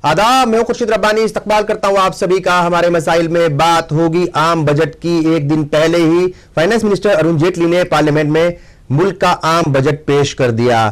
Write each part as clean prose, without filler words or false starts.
आदाब, मैं खुर्शीद रब्बानी इस्तकबाल करता हूं आप सभी का। हमारे मसाइल में बात होगी आम बजट की। एक दिन पहले ही फाइनेंस मिनिस्टर अरुण जेटली ने पार्लियामेंट में मुल्क का आम बजट पेश कर दिया।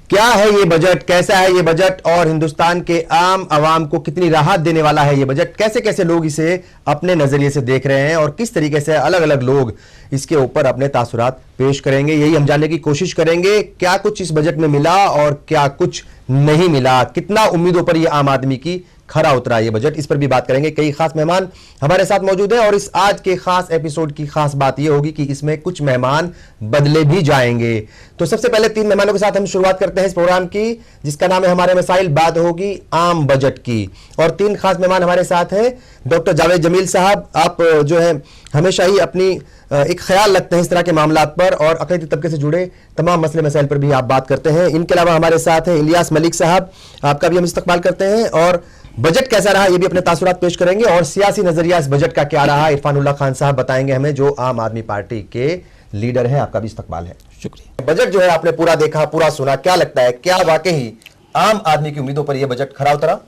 क्या है ये बजट, कैसा है ये बजट और हिंदुस्तान के आम आवाम को कितनी राहत देने वाला है ये बजट, कैसे कैसे लोग इसे अपने नजरिए से देख रहे हैं और किस तरीके से अलग अलग लोग इसके ऊपर अपने तासुरात पेश करेंगे, यही हम जानने की कोशिश करेंगे। क्या कुछ इस बजट में मिला और क्या कुछ नहीं मिला, कितना उम्मीदों पर ये आम आदमी की खरा उतरा ये बजट, इस पर भी बात करेंगे। कई खास मेहमान हमारे साथ मौजूद हैं और इस आज के खास एपिसोड की खास बात यह होगी कि इसमें कुछ मेहमान बदले भी जाएंगे। तो सबसे पहले 3 मेहमानों के साथ हम शुरुआत करते हैं इस प्रोग्राम की, जिसका नाम है हमारे मसाइल। बात होगी आम बजट की और 3 खास मेहमान हमारे साथ हैं। डॉक्टर जावेद जमील साहब, आप जो है हमेशा ही अपनी एक ख्याल रखते हैं इस तरह के मामलात पर और अक़लीती तबके से जुड़े तमाम मसले मसाइल पर भी आप बात करते हैं। इनके अलावा हमारे साथ हैं इलियास मलिक साहब, आपका भी हम इस्तकबाल करते हैं और बजट कैसा रहा ये भी अपने तासुरात पेश करेंगे और सियासी नजरिया इस बजट का क्या रहा, इरफानुल्लाह खान साहब बताएंगे हमें, जो आम आदमी पार्टी के लीडर हैं। आपका भी इस्तकबाल है। शुक्रिया। बजट जो है आपने पूरा देखा, पूरा सुना, क्या लगता है, क्या वाकई आम आदमी की उम्मीदों पर यह बजट खरा उतरा?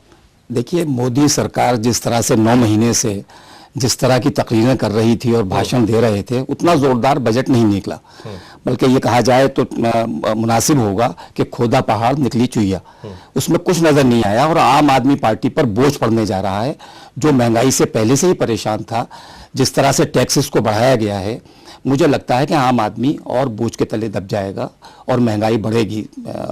देखिए, मोदी सरकार जिस तरह से 9 महीने से जिस तरह की तकरीरें कर रही थी और भाषण दे रहे थे, उतना जोरदार बजट नहीं निकला। बल्कि ये कहा जाए तो मुनासिब होगा कि खोदा पहाड़ निकली चुईया। उसमें कुछ नजर नहीं आया और आम आदमी पार्टी पर बोझ पड़ने जा रहा है, जो महंगाई से पहले से ही परेशान था। जिस तरह से टैक्सेस को बढ़ाया गया है, मुझे लगता है कि आम आदमी और बोझ के तले दब जाएगा और महंगाई बढ़ेगी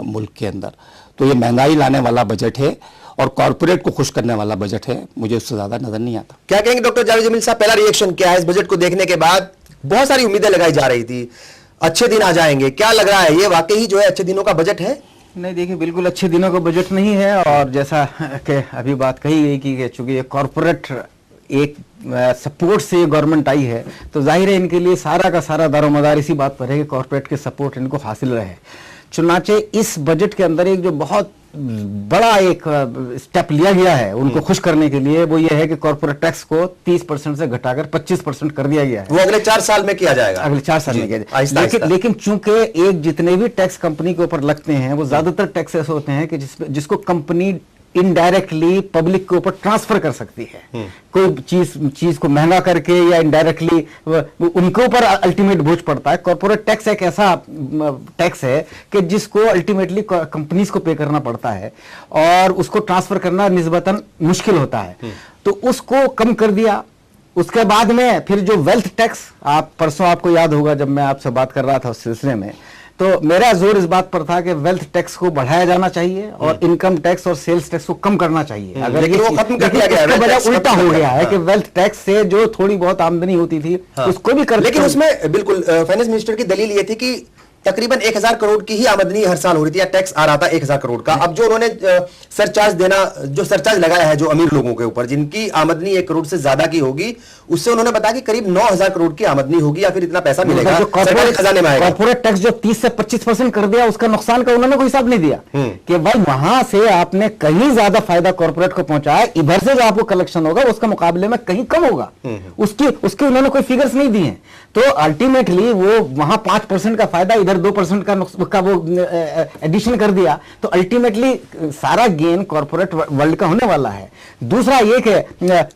मुल्क के अंदर। तो ये महंगाई लाने वाला बजट है और कॉर्पोरेट को खुश करने वाला बजट है, मुझे उससे ज्यादा नजर नहीं आता। क्या कहेंगे डॉक्टर जावेद जमील साहब, पहला रिएक्शन क्या है इस बजट को देखने के बाद? बहुत सारी उम्मीदें लगाई जा रही थी, अच्छे दिन आ जाएंगे, क्या लग रहा है ये वाकई जो है अच्छे दिनों का बजट है? नहीं, देखिए, बिल्कुल अच्छे दिनों का बजट नहीं है। और जैसा कि अभी बात कही गई कि चूंकि ये कॉर्पोरेट एक सपोर्ट से गवर्नमेंट आई है, तो जाहिर है इनके लिए सारा का सारा दारोमदार इसी बात पर है कि कॉर्पोरेट के सपोर्ट इनको हासिल रहे। चुनाचे इस बजट के अंदर एक जो बहुत बड़ा एक स्टेप लिया गया है उनको खुश करने के लिए, वो ये है कि कॉर्पोरेट टैक्स को 30% से घटाकर 25% कर दिया गया है। वो अगले 4 साल में किया जाएगा। अगले 4 साल में किया जाएगा। लेकिन चूंकि एक जितने भी टैक्स कंपनी के ऊपर लगते हैं, वो ज्यादातर टैक्स ऐसे होते हैं कि जिसको कंपनी इनडायरेक्टली पब्लिक के ऊपर ट्रांसफर कर सकती है। कोई चीज को महंगा करके या इनडायरेक्टली उनके ऊपर अल्टीमेट बोझ पड़ता है। कॉर्पोरेट टैक्स एक ऐसा टैक्स है कि जिसको अल्टीमेटली कंपनीज को पे करना पड़ता है और उसको ट्रांसफर करना निस्बतन मुश्किल होता है, तो उसको कम कर दिया। उसके बाद में फिर जो वेल्थ टैक्स, परसों आपको याद होगा जब मैं आपसे बात कर रहा था उस सिलसिले में, तो मेरा जोर इस बात पर था कि वेल्थ टैक्स को बढ़ाया जाना चाहिए और इनकम टैक्स और सेल्स टैक्स को कम करना चाहिए। अगर ये खत्म कर दिया गया है, उल्टा हो गया है कि वेल्थ टैक्स से जो थोड़ी बहुत आमदनी होती थी उसको भी कर, लेकिन उसमें बिल्कुल फाइनेंस मिनिस्टर की दलील ये थी कि तकरीबन 1000 करोड़ की ही आमदनी हर साल हो रही थी या टैक्स आ रहा था 1000 करोड़ का। अब जो उन्होंने सरचार्ज देना, जो सरचार्ज लगाया है जो अमीर लोगों के ऊपर जिनकी आमदनी 1 करोड़ से ज्यादा की होगी, उससे उन्होंने बताया कि करीब 9000 करोड़ की आमदनी होगी या फिर इतना पैसा मिलेगा सरकारी खजाने में आएगा। कॉर्पोरेट टैक्स जो 30 से 25% कर दिया, उसका नुकसान का उन्होंने कोई हिसाब नहीं दिया कि भाई वहां से आपने कहीं ज्यादा फायदा कॉर्पोरेट को पहुंचाया, इधर से जो आपको कलेक्शन होगा उसका मुकाबले में कहीं कम होगा, उसके उन्होंने कोई फिगर्स नहीं दिए। तो अल्टीमेटली वो वहां 5% का फायदा, इधर 2% का वो एडिशन कर दिया, तो अल्टीमेटली सारा गेन कॉर्पोरेट वर्ल्ड का होने वाला है। दूसरा ये कि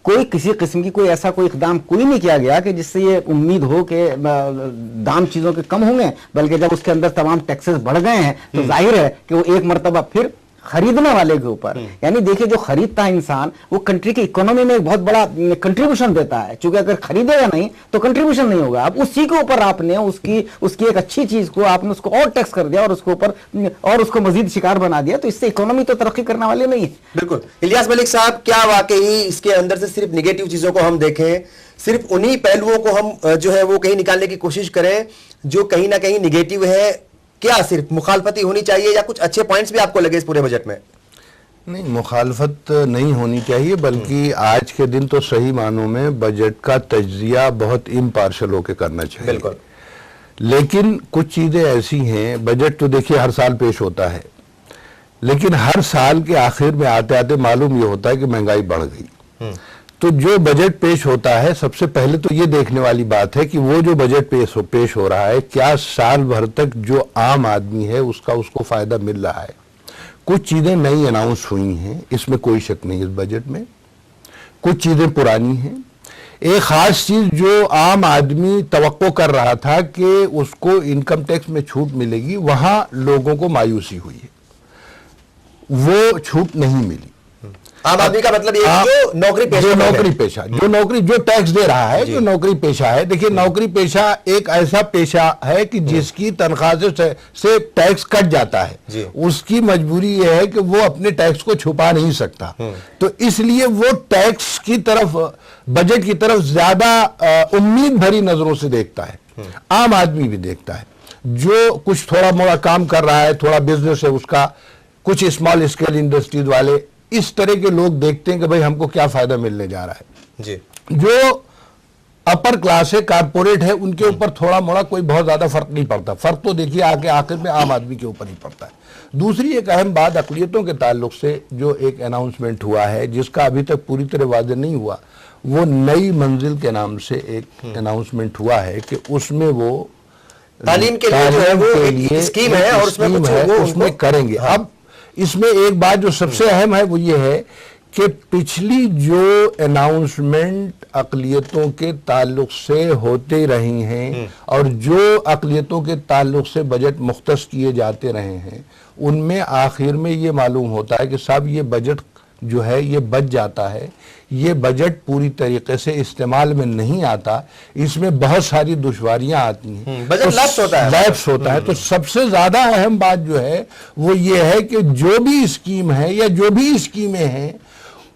कोई किसी किस्म की कोई ऐसा कोई इकदाम कोई नहीं किया गया कि जिससे ये उम्मीद हो कि दाम चीजों के कम होंगे, बल्कि जब उसके अंदर तमाम टैक्सेस बढ़ गए हैं तो जाहिर है कि वो एक मर्तबा फिर खरीदने वाले के ऊपर, यानी देखिए जो खरीदता है इंसान, वो कंट्री की इकोनॉमी में एक बहुत बड़ा कंट्रीब्यूशन देता है। क्योंकि अगर खरीदेगा नहीं तो कंट्रीब्यूशन नहीं होगा। अब उसी के ऊपर आपने उसकी एक अच्छी चीज को आपने उसको और टैक्स कर दिया और उसके ऊपर और उसको मजीद शिकार बना दिया, तो इससे इकोनॉमी तो तरक्की करने वाली नहीं है। बिल्कुल। इलियास मलिक साहब, क्या वाकई इसके अंदर से सिर्फ निगेटिव चीजों को हम देखें, सिर्फ उन्हीं पहलुओं को हम जो है वो कहीं निकालने की कोशिश करें जो कहीं ना कहीं निगेटिव है? क्या सिर्फ मुखालफत ही होनी चाहिए या कुछ अच्छे पॉइंट्स भी आपको लगे इस पूरे बजट में? नहीं, मुखालफत नहीं होनी चाहिए, बल्कि आज के दिन तो सही मानों में बजट का तज्जिया बहुत इम्पार्शल होकर करना चाहिए। बिल्कुल। लेकिन कुछ चीजें ऐसी हैं, बजट तो देखिए हर साल पेश होता है, लेकिन हर साल के आखिर में आते आते मालूम ये होता है कि महंगाई बढ़ गई। तो जो बजट पेश होता है, सबसे पहले तो ये देखने वाली बात है कि वो जो बजट पेश हो रहा है, क्या साल भर तक जो आम आदमी है उसका उसको फायदा मिल रहा है। कुछ चीजें नई अनाउंस हुई हैं, इसमें कोई शक नहीं इस बजट में, कुछ चीजें पुरानी हैं। एक खास चीज जो आम आदमी तवक्को कर रहा था कि उसको इनकम टैक्स में छूट मिलेगी, वहां लोगों को मायूसी हुई है, वो छूट नहीं मिली। आम आदमी का मतलब ये है जो नौकरी पेशा जो टैक्स दे रहा है, जो नौकरी पेशा है। देखिए, नौकरी पेशा एक ऐसा पेशा है कि जिसकी तनख्वाह से टैक्स कट जाता है, उसकी मजबूरी यह है कि वो अपने टैक्स को छुपा नहीं सकता, तो इसलिए वो टैक्स की तरफ, बजट की तरफ ज्यादा उम्मीद भरी नजरों से देखता है। आम आदमी भी देखता है, जो कुछ थोड़ा मोड़ा काम कर रहा है, थोड़ा बिजनेस है उसका, कुछ स्मॉल स्केल इंडस्ट्रीज वाले, इस तरह के लोग देखते हैं कि भाई हमको क्या फायदा मिलने जा रहा है जी। जो अपर क्लास है, कारपोरेट है, उनके ऊपर थोड़ा मोड़ा कोई बहुत ज्यादा फर्क नहीं पड़ता। फर्क तो देखिए आके आखिर में आम आदमी के ऊपर ही पड़ता है। दूसरी एक अहम बात अक़लियतों के ताल्लुक से जो एक अनाउंसमेंट हुआ है, जिसका अभी तक पूरी तरह वाज़ेह नहीं हुआ, वो नई मंजिल के नाम से एक अनाउंसमेंट हुआ है कि उसमें वो तालीम के लिए जो है वो एक स्कीम है और उसमें कुछ वो उसमें करेंगे। अब इसमें एक बात जो सबसे अहम है वो ये है कि पिछली जो अनाउंसमेंट अक़लियतों के ताल्लुक से होते रही हैं और जो अक़लियतों के ताल्लुक से बजट मुख्तस किए जाते रहे हैं, उनमें आखिर में ये मालूम होता है कि साहब ये बजट जो है ये बच जाता है, ये बजट पूरी तरीके से इस्तेमाल में नहीं आता, इसमें बहुत सारी दुश्वारियां आती हैं, बजट लैप्स होता है। तो सबसे ज्यादा अहम बात जो है वो ये है कि जो भी स्कीम है या जो भी स्कीमें हैं,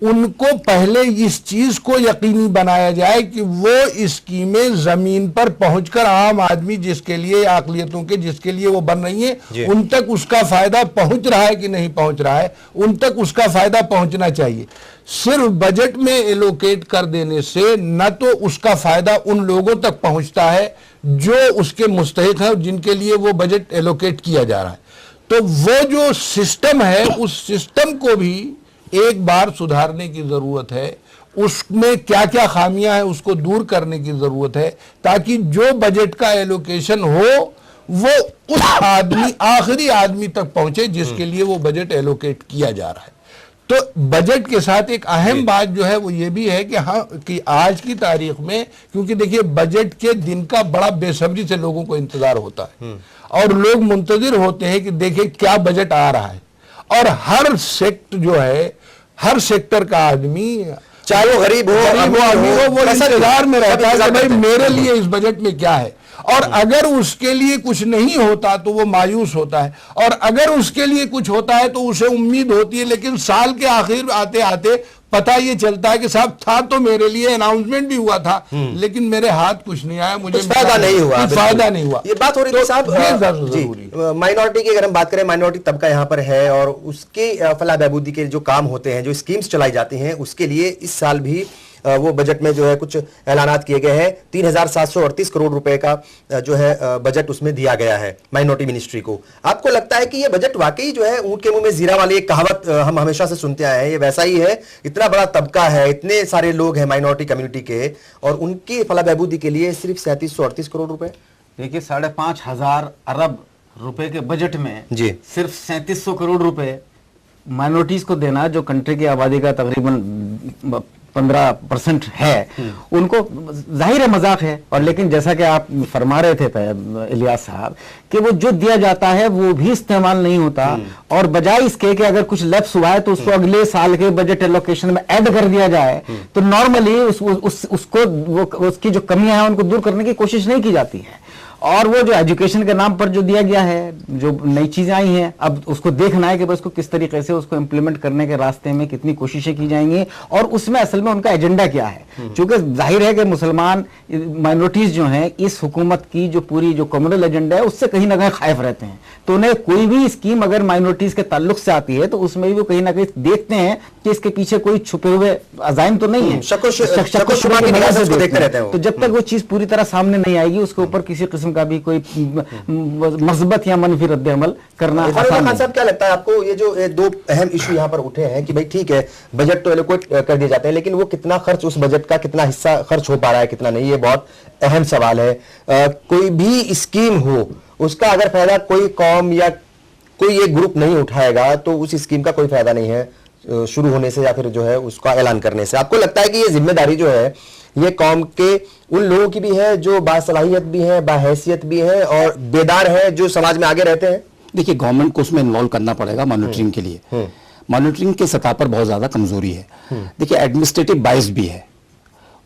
उनको पहले इस चीज को यकीनी बनाया जाए कि वो स्कीमें जमीन पर पहुंचकर आम आदमी जिसके लिए, अक़लियतों के जिसके लिए वो बन रही हैं, उन तक उसका फायदा पहुंच रहा है कि नहीं पहुंच रहा है, उन तक उसका फायदा पहुंचना चाहिए। सिर्फ बजट में एलोकेट कर देने से न तो उसका फायदा उन लोगों तक पहुंचता है जो उसके मुस्तहिक है, जिनके लिए वो बजट एलोकेट किया जा रहा है। तो वो जो सिस्टम है, उस सिस्टम को भी एक बार सुधारने की जरूरत है, उसमें क्या क्या खामियां हैं उसको दूर करने की जरूरत है, ताकि जो बजट का एलोकेशन हो वो उस आदमी, आखिरी आदमी तक पहुंचे जिसके लिए वो बजट एलोकेट किया जा रहा है। तो बजट के साथ एक अहम बात जो है वो ये भी है कि हाँ, कि आज की तारीख में, क्योंकि देखिए बजट के दिन का बड़ा बेसब्री से लोगों को इंतजार होता है और लोग मुंतजिर होते हैं कि देखिए क्या बजट आ रहा है, और हर सेक्टर जो है, हर सेक्टर का आदमी, चाहे वो गरीब हो, अमीर हो, वो इंतजार में रहता है कि भाई मेरे लिए इस बजट में क्या है, और अगर उसके लिए कुछ नहीं होता तो वो मायूस होता है, और अगर उसके लिए कुछ होता है तो उसे उम्मीद होती है। लेकिन साल के आखिर आते आते पता ये चलता है कि साहब था तो मेरे लिए, अनाउंसमेंट भी हुआ था, लेकिन मेरे हाथ कुछ नहीं आया, मुझे फायदा नहीं हुआ। ये बात हो रही थी साहब, माइनॉरिटी की अगर हम बात करें, माइनॉरिटी तबका यहाँ पर है और उसके फलाह बहबूदी के जो काम होते हैं, जो स्कीम्स चलाई जाती हैं, उसके लिए इस साल भी वो बजट में जो है कुछ ऐलानात किए गए हैं। 3738 करोड़ रुपए का जो है बजट उसमें दिया गया है माइनॉरिटी मिनिस्ट्री को। आपको लगता है कि ये बजट वाकई जो है ऊंट के मुंह में जीरा वाली एक कहावत हम हमेशा से सुनते आए हैं, ये वैसा ही है? इतना बड़ा तबका है, इतने सारे लोग हैं माइनॉरिटी कम्युनिटी के, और उनकी फलाह बहबूदी के लिए सिर्फ 3738 करोड़ रुपए। देखिए 5,500 अरब रुपए के बजट में जी सिर्फ 3700 करोड़ रुपए माइनॉरिटीज को देना, जो कंट्री की आबादी का तकरीबन 15% है, उनको जाहिर है मजाक है। और लेकिन जैसा कि आप फरमा रहे थे इलियास साहब, कि वो जो दिया जाता है वो भी इस्तेमाल नहीं होता, और बजाय इसके कि अगर कुछ लैप्स हुआ है तो उसको अगले साल के बजट एलोकेशन में ऐड कर दिया जाए, तो नॉर्मली उसको उसकी जो कमियां हैं उनको दूर करने की कोशिश नहीं की जाती है। और वो जो एजुकेशन के नाम पर जो दिया गया है, जो नई चीजें आई हैं, अब उसको देखना है कि बस उसको किस तरीके से उसको इम्प्लीमेंट करने के रास्ते में कितनी कोशिशें की जाएंगी, और उसमें असल में उनका एजेंडा क्या है। क्योंकि जाहिर है कि मुसलमान माइनॉरिटीज जो हैं इस हुकूमत की जो पूरी जो कम्युनल एजेंडा है उससे कहीं ना कहीं खाइफ रहते हैं, तो उन्हें कोई भी स्कीम अगर माइनॉरिटीज के ताल्लुक से आती है तो उसमें भी वो कहीं ना कहीं देखते हैं कि इसके पीछे कोई छुपे हुए अजाइम तो नहीं है, शक-ओ-शुबा की निगाह से उसको देखते रहते हैं। तो जब तक वो चीज पूरी तरह सामने नहीं आएगी, उसके ऊपर किसी किस्म का भी कोई मस्बत या मनफी रद्द-ए-अमल करना आसान खान साहब, क्या लगता है आपको, ये जो दो अहम इशू यहाँ पर उठे हैं कि भाई ठीक है बजट तो एलोकेट कर दिए जाते हैं, लेकिन वो कितना खर्च, उस बजट का कितना हिस्सा खर्च हो पा रहा है, कितना नहीं, ये बहुत अहम सवाल है। कोई भी स्कीम हो, उसका अगर फायदा कोई कौम या कोई एक ग्रुप नहीं उठाएगा तो उस स्कीम का कोई फायदा नहीं है शुरू होने से या फिर जो है उसका ऐलान करने से। आपको लगता है कि ये जिम्मेदारी जो है ये कौम के उन लोगों की भी है जो बासलाहियत भी है, बाहैसियत भी है और बेदार है, जो समाज में आगे रहते हैं? देखिए, गवर्नमेंट को उसमें इन्वॉल्व करना पड़ेगा मॉनिटरिंग के लिए। मॉनिटरिंग के सतह पर बहुत ज्यादा कमजोरी है। देखिए, एडमिनिस्ट्रेटिव बाइस भी है,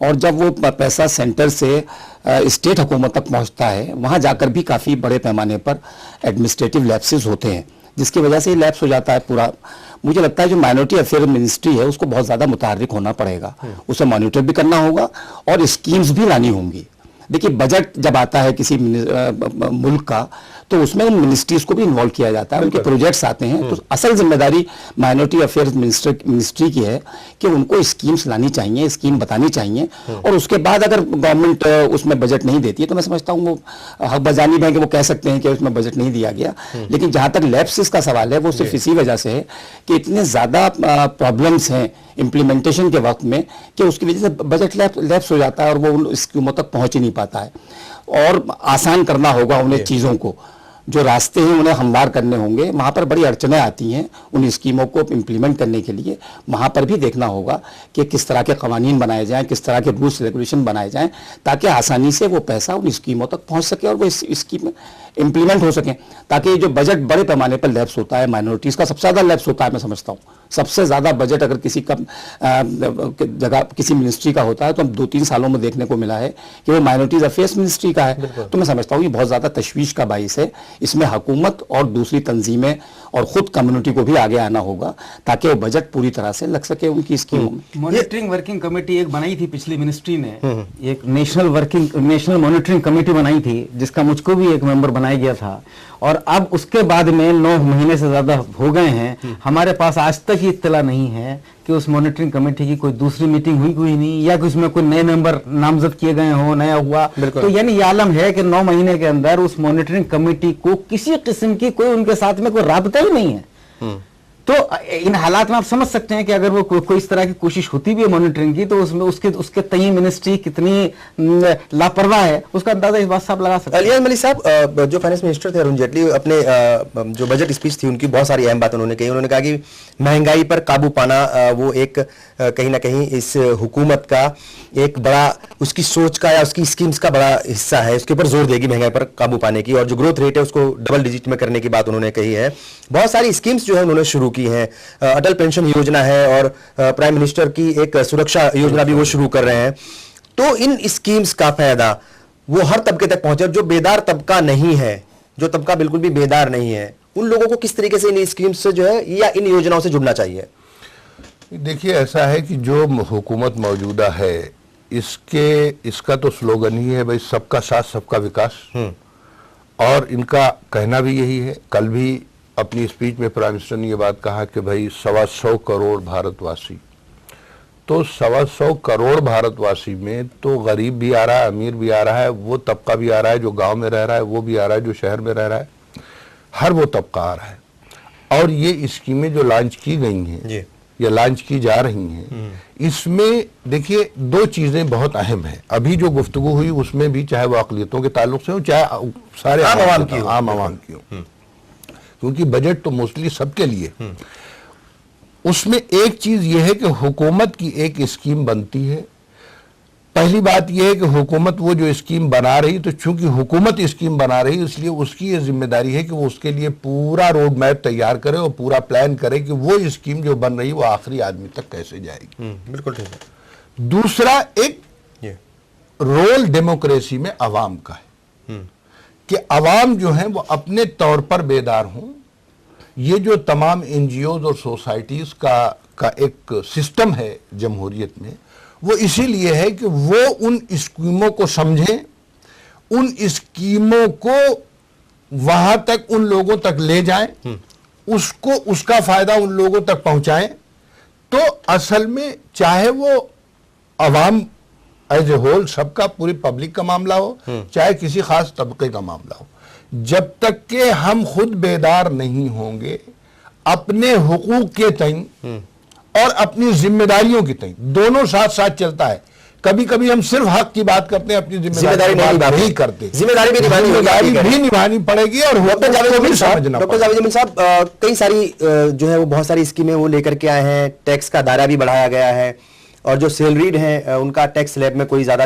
और जब वो पैसा सेंटर से स्टेट हुकूमत तक पहुंचता है, वहां जाकर भी काफी बड़े पैमाने पर एडमिनिस्ट्रेटिव लैप्सेस होते हैं, जिसकी वजह से लैप्स हो जाता है पूरा। मुझे लगता है जो माइनॉरिटी अफेयर मिनिस्ट्री है उसको बहुत ज्यादा मुतहर्रिक होना पड़ेगा, उसे मॉनिटर भी करना होगा और स्कीम्स भी लानी होंगी। देखिए, बजट जब आता है किसी मुल्क का तो उसमें उन मिनिस्ट्रीज को भी इन्वॉल्व किया जाता है, उनके प्रोजेक्ट्स आते हैं, तो असल जिम्मेदारी माइनॉरिटी अफेयर्स मिनिस्ट्री की है कि उनको स्कीम्स लानी चाहिए, स्कीम बतानी चाहिए, और उसके बाद अगर गवर्नमेंट उसमें बजट नहीं देती है तो मैं समझता हूँ वो हक बजानिब है कि वो कह सकते हैं कि उसमें बजट नहीं दिया गया। लेकिन जहां तक लैप्सेस का सवाल है वो सिर्फ इसी वजह से है कि इतने ज्यादा प्रॉब्लम्स हैं इम्प्लीमेंटेशन के वक्त में कि उसकी वजह से बजट लैप्स हो जाता है और वो उन स्कीमों तक पहुंच ही नहीं पाता है। और आसान करना होगा उन्हें चीज़ों को, जो रास्ते हैं उन्हें हमवार करने होंगे। वहाँ पर बड़ी अड़चनें आती हैं उन स्कीमों को इम्प्लीमेंट करने के लिए, वहाँ पर भी देखना होगा कि किस तरह के कवानीन बनाए जाएं, किस तरह के रूल्स रेगुलेशन बनाए जाएं, ताकि आसानी से वो पैसा उन स्कीमों तक पहुँच सके और वो इस स्कीम इम्प्लीमेंट हो सकें। ताकि जो बजट बड़े पैमाने पर लैप्स होता है, माइनॉरिटीज़ का सबसे ज़्यादा लैप्स होता है, मैं समझता हूँ सबसे ज़्यादा बजट अगर किसी का जगह किसी मिनिस्ट्री का होता है तो हम 2-3 सालों में देखने को मिला है कि वो माइनॉरिटीज़ अफेयर्स मिनिस्ट्री का है। तो मैं समझता हूँ ये बहुत ज़्यादा तशवीश का बाइस है। इसमें हुकूमत और दूसरी तंजीमें और खुद कम्युनिटी को भी आगे आना होगा ताकि वो बजट पूरी तरह से लग सके उनकी स्कीमों में। मॉनिटरिंग वर्किंग कमेटी एक बनाई थी पिछली मिनिस्ट्री ने, एक नेशनल मॉनिटरिंग कमेटी बनाई थी जिसका मुझको भी एक मेंबर बनाया गया था, और अब उसके बाद में 9 महीने से ज्यादा हो गए हैं, हमारे पास आज तक ये इत्तला नहीं है कि उस मॉनिटरिंग कमेटी की कोई दूसरी मीटिंग हुई नहीं, या कि उसमें कोई नए मेंबर नामजद किए गए हो, नया हुआ। तो यानी ये आलम है कि 9 महीने के अंदर उस मॉनिटरिंग कमेटी को किसी किस्म की कोई उनके साथ में कोई राबता ही नहीं है। तो इन हालात में आप समझ सकते हैं कि अगर वो कोई इस तरह की कोशिश होती भी है मॉनिटरिंग की, तो उसमें उसके तय मिनिस्ट्री कितनी लापरवाह है उसका अंदाजा इस बात से आप लगा सकते हैं। इलियास मलिक साहब, जो फाइनेंस मिनिस्टर थे अरुण जेटली, अपने जो बजट स्पीच थी उनकी बहुत सारी अहम बात उन्होंने कही। उन्होंने कहा कि महंगाई पर काबू पाना वो एक कहीं ना कहीं इस हुकूमत का एक बड़ा, उसकी सोच का या उसकी स्कीम्स का बड़ा हिस्सा है, उसके ऊपर जोर देगी महंगाई पर काबू पाने की, और जो ग्रोथ रेट है उसको डबल डिजिट में करने की बात उन्होंने कही है। बहुत सारी स्कीम्स जो है उन्होंने शुरू की हैं, अटल पेंशन योजना है और प्राइम मिनिस्टर की एक सुरक्षा योजना भी वो शुरू कर रहे हैं। तो इन स्कीम्स का फायदा वो हर तबके तक पहुंचे, जो बेदार तबका नहीं है, जो तबका बिल्कुल भी बेदार नहीं है, उन लोगों को किस तरीके से इन स्कीम्स से जो है या इन योजनाओं से जुड़ना चाहिए? देखिए, ऐसा है कि जो हुकूमत मौजूदा है इसका तो स्लोगन ही है भाई सबका साथ सबका विकास, और इनका कहना भी यही है। कल भी अपनी स्पीच में प्राइम मिनिस्टर ने ये बात कहा कि भाई 125 करोड़ भारतवासी, तो 125 करोड़ भारतवासी में तो गरीब भी आ रहा है, अमीर भी आ रहा है, वो तबका भी आ रहा है जो गांव में रह रहा है, वो भी आ रहा है जो शहर में रह रहा है, हर वो तबका आ रहा है। और ये स्कीमें जो लॉन्च की गई हैं या लॉन्च की जा रही हैं, इसमें देखिए 2 चीजें बहुत अहम हैं। अभी जो गुफ्तगू हुई उसमें भी, चाहे वो अक़लियतों के ताल्लुक से हो चाहे सारे आम आवाम की हो, क्योंकि बजट तो मोस्टली सबके लिए। उसमें एक चीज यह है कि हुकूमत की एक स्कीम बनती है। पहली बात यह है कि हुकूमत वो जो स्कीम बना रही, तो चूंकि हुकूमत स्कीम बना रही इसलिए उसकी ये जिम्मेदारी है कि वो उसके लिए पूरा रोड मैप तैयार करे और पूरा प्लान करे कि वो स्कीम जो बन रही वो आखिरी आदमी तक कैसे जाएगी। बिल्कुल ठीक है। दूसरा, एक रोल डेमोक्रेसी में अवाम का है कि अवाम जो है वो अपने तौर पर बेदार हों। ये जो तमाम एनजीओज और सोसाइटीज का एक सिस्टम है जमहूरियत में, वो इसीलिए है कि वो उन स्कीमों को समझें, उन स्कीमों को वहां तक उन लोगों तक ले जाएं, उसको उसका फायदा उन लोगों तक पहुंचाएं। तो असल में चाहे वो अवाम एज ए होल सबका, पूरी पब्लिक का मामला हो, चाहे किसी खास तबके का मामला हो, जब तक के हम खुद बेदार नहीं होंगे अपने हुकूक के तय और अपनी जिम्मेदारियों की तय, दोनों साथ साथ चलता है। कभी कभी हम सिर्फ हक की बात करते हैं, अपनी जिम्मेदारी नहीं करते। जिम्मेदारी भी निभानी होगी, जिम्मेदारी भी निभानी पड़ेगी। और डॉक्टर जावेद जमील साहब, कई सारी जो है वो बहुत सारी स्कीमें वो लेकर के आए हैं, टैक्स का दायरा भी बढ़ाया गया है, और जो सैलरीड हैं उनका टैक्स स्लैब में कोई ज्यादा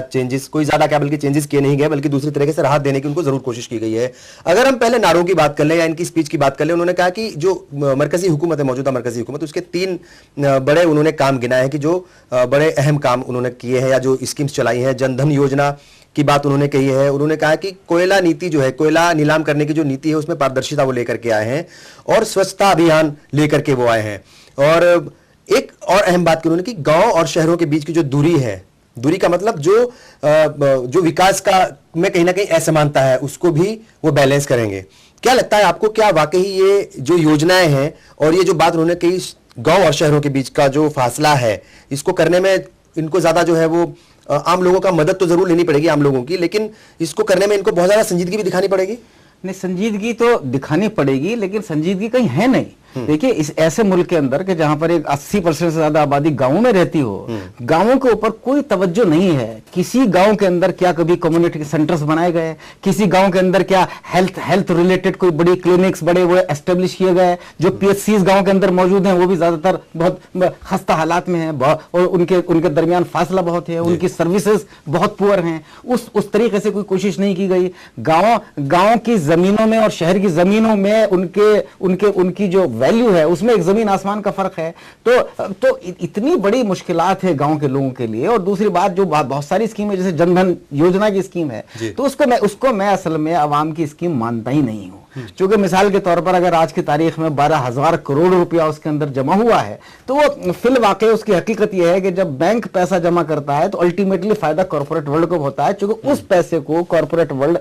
क्या बल्कि चेंजेस किए नहीं गए, बल्कि दूसरी तरीके से राहत देने की उनको जरूर कोशिश की गई है। अगर हम पहले नारों की बात कर लें या इनकी स्पीच की बात कर लें, उन्होंने कहा कि जो मरकजी हुकूमत है, मौजूदा मरकजी हुकूमत, उसके 3 बड़े उन्होंने काम गिनाए हैं कि जो बड़े अहम काम उन्होंने किए हैं या जो स्कीम्स चलाई हैं। जनधन योजना की बात उन्होंने कही है। उन्होंने कहा कि कोयला नीति जो है, कोयला नीलाम करने की जो नीति है उसमें पारदर्शिता वो लेकर के आए हैं, और स्वच्छता अभियान लेकर के वो आए हैं। और एक और अहम बात की उन्होंने कि गांव और शहरों के बीच की जो दूरी है, दूरी का मतलब जो विकास का में कहीं ना कहीं असमानता है, उसको भी वो बैलेंस करेंगे। क्या लगता है आपको, क्या वाकई ये जो योजनाएं हैं और ये जो बात उन्होंने कही गांव और शहरों के बीच का जो फासला है, इसको करने में इनको ज्यादा जो है वो आम लोगों का मदद तो जरूर लेनी पड़ेगी, आम लोगों की, लेकिन इसको करने में इनको बहुत ज्यादा संजीदगी भी दिखानी पड़ेगी? नहीं, संजीदगी तो दिखानी पड़ेगी, लेकिन संजीदगी कहीं है नहीं। देखिए, इस ऐसे मुल्क के अंदर के जहां पर एक 80% से ज्यादा आबादी गांवों में रहती हो, गांवों के ऊपर कोई तवज्जो नहीं है। किसी गांव के अंदर क्या कभी कम्युनिटी सेंटर्स बनाए गए? किसी गांव के अंदर क्या हेल्थ रिलेटेड कोई बड़ी क्लिनिक्स बड़े वो एस्टेब्लिश किए गए? जो PHCs गांव के अंदर मौजूद हैं वो भी ज्यादातर बहुत खस्ता हालात में हैं, और उनके दरमियान फासला बहुत है, उनकी सर्विसेज बहुत पुअर हैं। उस तरीके से कोई कोशिश नहीं की गई। गांव की जमीनों में और शहर की जमीनों में उनकी जो वैल्यू है उसमें एक जमीन आसमान का फर्क है। तो इतनी बड़ी मुश्किलात है गांव के लोगों के लिए। और दूसरी बात, जो बहुत सारी स्कीम है, जैसे जनधन योजना की स्कीम है, तो उसको मैं असल में आवाम की स्कीम मानता ही नहीं हूं। क्योंकि मिसाल के तौर पर अगर आज की तारीख में 12,000 करोड़ रुपया उसके अंदर जमा हुआ है, तो वो फिल वाकई उसकी हकीकत यह है कि जब बैंक पैसा जमा करता है तो अल्टीमेटली फायदा कॉर्पोरेट वर्ल्ड को होता है, क्योंकि उस पैसे को कॉर्पोरेट वर्ल्ड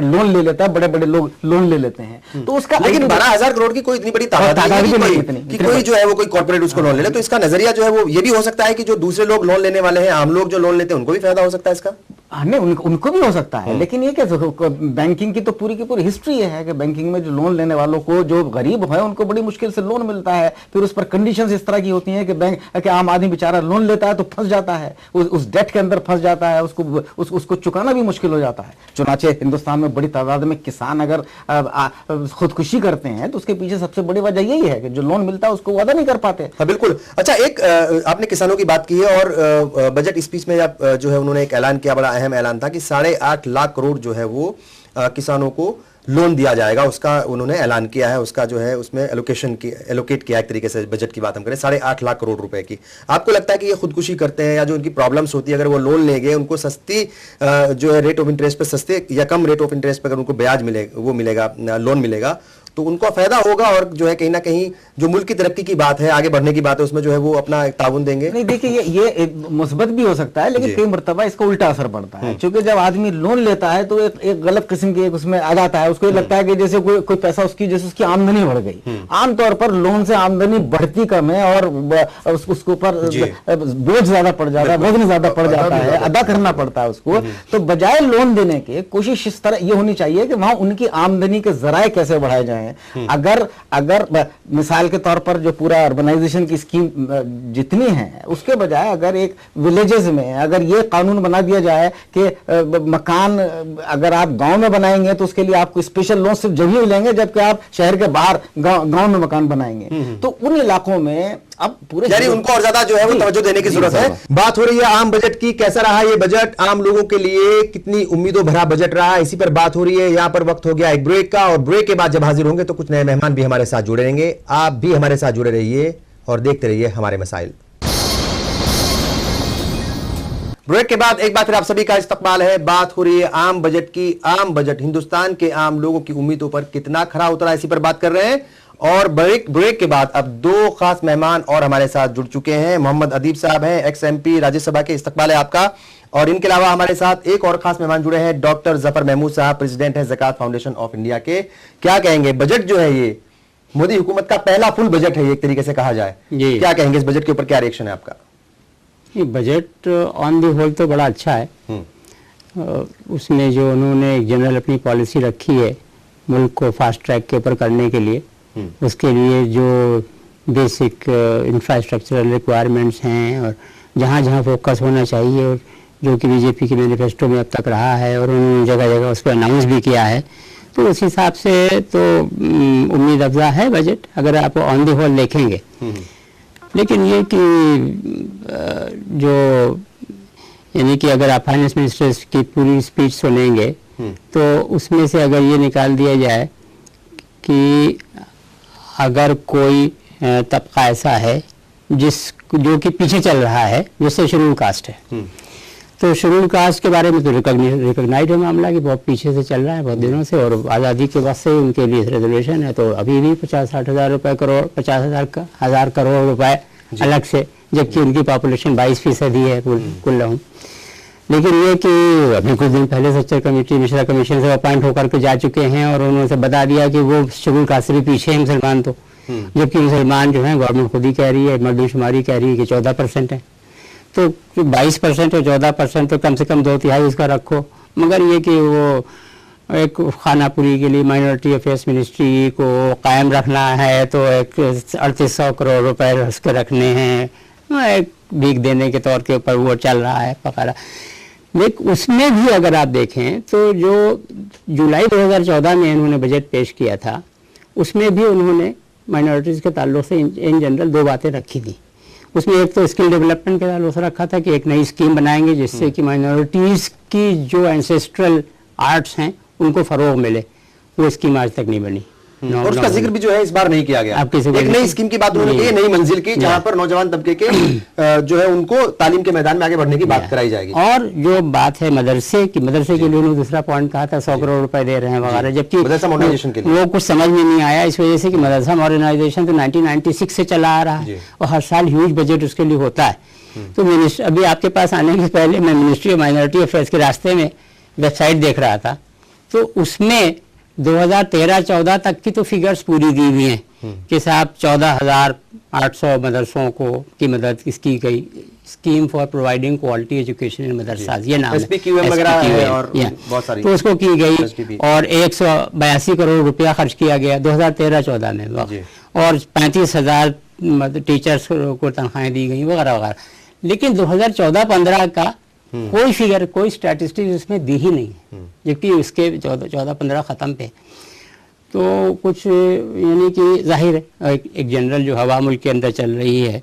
लोन ले लेता है, बड़े बड़े लोग लोन ले लेते हैं। तो उसका, लेकिन 12,000 करोड़ की कोई इतनी बड़ी तादाद कि कोई जो है वो कोई कॉर्पोरेट उसको लोन ले ले। तो इसका नजरिया जो है वो ये भी हो सकता है कि जो दूसरे लोग लोन लेने वाले हैं, आम लोग जो लोन लेते हैं, उनको भी फायदा हो सकता है इसका। नहीं, उनको भी हो सकता है, लेकिन ये क्या, बैंकिंग की तो पूरी की पूरी हिस्ट्री है कि बैंकिंग में जो लोन लेने वालों को, जो गरीब है, उनको बड़ी मुश्किल से लोन मिलता है। फिर उस पर कंडीशंस इस तरह की होती हैं कि आम आदमी बेचारा लोन लेता है तो फंस जाता है, उस डेट के अंदर फंस जाता है, उसको चुकाना भी मुश्किल हो जाता है। चुनाचे हिंदुस्तान में बड़ी तादाद में किसान अगर खुदकुशी करते हैं तो उसके पीछे सबसे बड़ी वजह यही है कि जो लोन मिलता है उसको वो अदा नहीं कर पाते। हाँ, बिल्कुल। अच्छा, एक आपने किसानों की बात की है, और बजट स्पीच में जो है उन्होंने एक ऐलान किया, बड़ा अहम ऐलान था कि 8.5 लाख करोड़ जो है वो किसानों को लोन दिया जाएगा। उसका उन्होंने ऐलान किया है, उसका जो है उसमें एलोकेट किया एक तरीके से। बजट की बात हम करें 8.5 लाख करोड़ रुपए की। आपको लगता है कि ये खुदकुशी करते हैं, या जो उनकी प्रॉब्लम्स होती है, अगर वो लोन लेंगे, उनको सस्ती जो है रेट ऑफ इंटरेस्ट पे, सस्ते या कम रेट ऑफ इंटरेस्ट पे अगर उनको ब्याज मिलेगा, लोन मिलेगा, तो उनको फायदा होगा, और जो है कहीं ना कहीं जो मुल्क की तरक्की की बात है, आगे बढ़ने की बात है, उसमें जो है वो अपना ताउन देंगे। नहीं, देखिए, ये मुस्बत भी हो सकता है, लेकिन कई मरतबा इसका उल्टा असर पड़ता है। क्योंकि जब आदमी लोन लेता है तो एक गलत किस्म की उसमें आ जाता है। उसको ये लगता है कि जैसे कोई पैसा उसकी आमदनी बढ़ गई। आमतौर पर लोन से आमदनी बढ़ती कम है, और उसके ऊपर बोझ ज्यादा पड़ जाता है, वजन ज्यादा पड़ जाता है, अदा करना पड़ता है उसको। तो बजाय लोन देने के कोशिश इस तरह ये होनी चाहिए कि वहां उनकी आमदनी के जराए कैसे बढ़ाए जाए। अगर मिसाल के तौर पर जो पूरा अर्बनाइजेशन की स्कीम जितनी है, उसके बजाय अगर एक विलेजेस में अगर ये कानून बना दिया जाए कि मकान अगर आप गांव में बनाएंगे तो उसके लिए आपको स्पेशल लोन सिर्फ जब ही मिलेंगे जबकि आप शहर के बाहर गांव में मकान बनाएंगे, तो उन इलाकों में अब पूरे, यानी उनको और ज्यादा जो है वो तवज्जो देने की जरूरत है। बात हो रही है आम बजट की, कैसा रहा ये बजट, आम लोगों के लिए कितनी उम्मीदों भरा बजट रहा, इसी पर बात हो रही है। यहां पर वक्त हो गया एक ब्रेक का, और ब्रेक के बाद जब हाजिर होंगे तो कुछ नए मेहमान भी हमारे साथ जुड़े रहेंगे। आप भी हमारे साथ जुड़े रहिए और देखते रहिए हमारे मसाइल। ब्रेक के बाद एक बार फिर आप सभी का इस्तकबाल है। बात हो रही है आम बजट की। आम बजट हिंदुस्तान के आम लोगों की उम्मीदों पर कितना खरा उतरा, इसी पर बात कर रहे हैं। और ब्रेक के बाद अब 2 खास मेहमान और हमारे साथ जुड़ चुके हैं। मोहम्मद अदीब साहब हैं, एक्स MP राज्यसभा के, इस्तकबाल है आपका। और इनके अलावा हमारे साथ एक और खास मेहमान जुड़े हैं, डॉक्टर जफर महमूद साहब, प्रेसिडेंट है ज़कात फाउंडेशन ऑफ इंडिया के। क्या कहेंगे, बजट जो है ये मोदी हुकूमत का पहला फुल बजट है, एक तरीके से कहा जाए, क्या कहेंगे इस बजट के ऊपर, क्या रिएक्शन है आपका? ये बजट ऑन दी होल तो बड़ा अच्छा है। उसमें जो उन्होंने एक जनरल अपनी पॉलिसी रखी है मुल्क को फास्ट ट्रैक के ऊपर करने के लिए, उसके लिए जो बेसिक इंफ्रास्ट्रक्चरल रिक्वायरमेंट्स हैं और जहाँ जहाँ फोकस होना चाहिए, और जो कि बीजेपी के मैनिफेस्टो में अब तक रहा है और उन्होंने जगह जगह उसको अनाउंस भी किया है, तो उस हिसाब से तो उम्मीद अफजा है बजट, अगर आप ऑन द होल देखेंगे। लेकिन ये कि जो यानी कि अगर आप फाइनेंस मिनिस्टर की पूरी स्पीच सुनेंगे तो उसमें से अगर ये निकाल दिया जाए कि अगर कोई तबका ऐसा है जो कि पीछे चल रहा है, जैसे शेड्यूल कास्ट है, तो शेड्यूल कास्ट के बारे में तो रिकॉग्नाइज है मामला कि बहुत पीछे से चल रहा है बहुत दिनों से, और आज़ादी के बाद से उनके लिए रिजर्वेशन है, तो अभी भी 50-60 हज़ार रुपये करोड़ 50,000 करोड़ रुपए अलग से, जबकि उनकी पॉपुलेशन 22% ही है कुल रहूँ। लेकिन ये कि अभी कुछ दिन पहले सच्चर कमेटी मिश्रा कमीशन से अपॉइंट होकर के जा चुके हैं और उन्होंने बता दिया कि वो शेड्यूल कास्ट से भी पीछे है मुसलमान, तो जबकि मुसलमान जो है गवर्नमेंट खुद ही कह रही है, मर्दमशुमारी कह रही है कि 14% है, तो 22% और 14% तो कम से कम 2/3 उसका रखो। मगर ये कि वो एक खानापुरी के लिए माइनॉरिटी अफेयर्स मिनिस्ट्री को कायम रखना है तो एक 3800 करोड़ रुपए उसके रखने हैं, एक भीख देने के तौर के ऊपर वो चल रहा है पकड़ा। लेकिन उसमें भी अगर आप देखें तो जो जुलाई 2014 में इन्होंने बजट पेश किया था, उसमें भी उन्होंने माइनॉरिटीज़ के ताल्लुक से इन जनरल 2 बातें रखी थी। उसमें एक तो स्किल डेवलपमेंट के ताल्लुक से रखा था कि एक नई स्कीम बनाएंगे जिससे कि माइनॉरिटीज़ की जो एंसेस्ट्रल आर्ट्स हैं उनको फ़रोग मिले, वो स्कीम आज तक नहीं बनी। और उसका जिक्र भी जो है इस बार नहीं किया गया। एक नई स्कीम की बात उन्होंने की, नई मंजिल की, जहां पर नौजवान तबके के जो है उनको तालीम के मैदान में आगे बढ़ने की बात कराई जाएगी। और जो बात है मदरसे की, मदरसे के लिए उन्होंने दूसरा पॉइंट कहा था 100 करोड़ रुपए दे रहे हैं वगैरह, जबकि मदरसा मॉडर्नाइजेशन के लिए वो कुछ समझ में नहीं आया, इस वजह से कि मदरसा मॉडर्नाइजेशन तो 1996 से चला आ रहा है और हर साल ह्यूज बजट उसके लिए होता है। तो मिनिस्टर अभी आपके पास आने के पहले मैं मिनिस्ट्री ऑफ माइनॉरिटी अफेयर्स के रास्ते में वेबसाइट देख रहा था, तो उसमें 2013-14 तक की तो फिगर्स पूरी दी हुई हैं कि साहब 14,800 मदरसों को की मदद की गई, scheme for providing quality education in madrasas, ये नाम SPQM वगैरह है और बहुत सारी, तो उसको की गई और 182 करोड़ रुपया खर्च किया गया 2013-14 में, और 35,000 टीचर्स को तनख्वाहें दी गई वगैरह वगैरह। लेकिन 2014-15 का कोई फिगर, कोई स्टैटिस्टिक्स उसमें दी ही नहीं है, जबकि उसके 14-15 ख़त्म पे तो कुछ यानी कि जाहिर है एक जनरल जो हवा मुल्क के अंदर चल रही है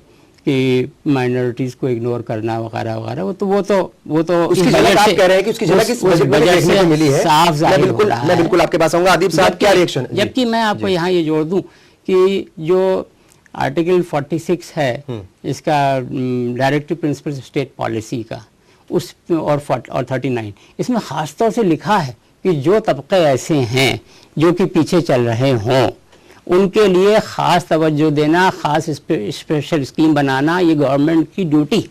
कि माइनॉरिटीज़ को इग्नोर करना वगैरह वगैरह, वो तो उसकी झलक आप कह रहे हैं कि उसकी झलक इस बजट में देखने को मिली है, साफ जाहिर हो रहा है। मैं बिल्कुल आपके पास आऊंगा। आदिब साहब क्या रिएक्शन? जबकि मैं आपको यहाँ ये जोड़ दूं कि जो आर्टिकल 46 है इसका डायरेक्टिव प्रिंसिपल स्टेट पॉलिसी का, उस और 39 इसमें ख़ास तौर से लिखा है कि जो तबके ऐसे हैं जो कि पीछे चल रहे हों उनके लिए ख़ास तवज्जो देना, ख़ास स्पेशल स्कीम बनाना, ये गवर्नमेंट की ड्यूटी।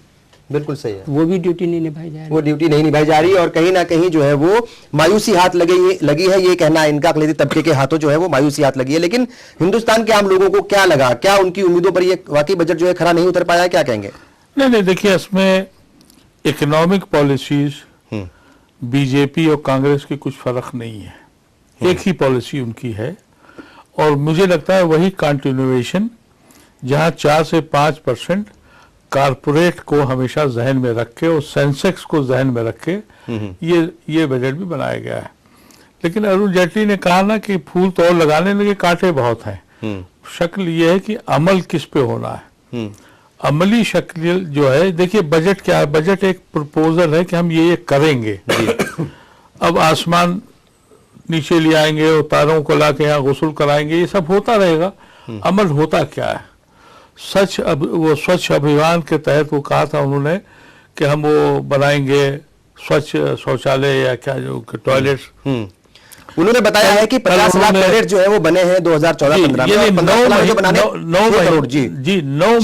बिल्कुल सही है, वो भी ड्यूटी नहीं निभाई जा रही, वो ड्यूटी नहीं निभाई जा रही और कहीं ना कहीं जो है वो मायूसी हाथ लगी है, ये कहना इनका अक़लियती तबके के हाथों जो है वो मायूसी हाथ लगी है। लेकिन हिंदुस्तान के आम लोगों को क्या लगा, क्या उनकी उम्मीदों पर ये वाकई बजट जो है खरा नहीं उतर पाया, क्या कहेंगे? नहीं, देखिए इसमें इकोनॉमिक पॉलिसीज बीजेपी और कांग्रेस के कुछ फर्क नहीं है, एक ही पॉलिसी उनकी है और मुझे लगता है वही कंटिन्यूएशन, जहां 4 से 5% कारपोरेट को हमेशा जहन में रखे और सेंसेक्स को जहन में रखे ये बजट भी बनाया गया है। लेकिन अरुण जेटली ने कहा ना कि फूल तो और लगाने लगे, कांटे बहुत हैं। शक्ल ये है कि अमल किस पे होना है, अमली शक्ल जो है। देखिए बजट क्या है, बजट एक प्रपोजल है कि हम ये करेंगे। अब आसमान नीचे ले आएंगे और तारों को ला के यहाँ गुस्ल कराएंगे, ये सब होता रहेगा। अमल होता क्या है? वो स्वच्छ अभियान के तहत वो कहा था उन्होंने कि हम वो बनाएंगे स्वच्छ शौचालय या क्या जो टॉयलेट्स। उन्होंने बताया है कि 50 लाख टॉयलेट जो है वो बने हैं 2014-15 में, 15 लाख जो बनाने 9 करोड़ जी 9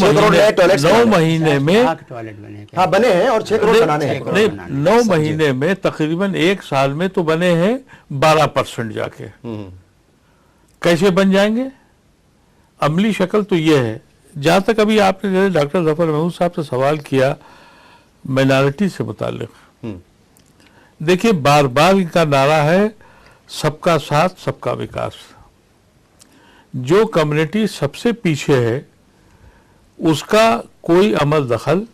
महीने में टॉयलेट बने, हाँ बने हैं और 6 करोड़ बनाने हैं। नहीं, 9 महीने में तकरीबन 1 साल में तो बने हैं 12% जाके। कैसे बन जाएंगे? अमली शक्ल तो ये है। जहां तक अभी आपने जैसे डॉक्टर जफर महमूद साहब से सवाल किया माइनॉरिटी से मुताल्लिक, देखिए बार बार इनका नारा है सबका साथ सबका विकास। जो कम्युनिटी सबसे पीछे है उसका कोई अमल दखल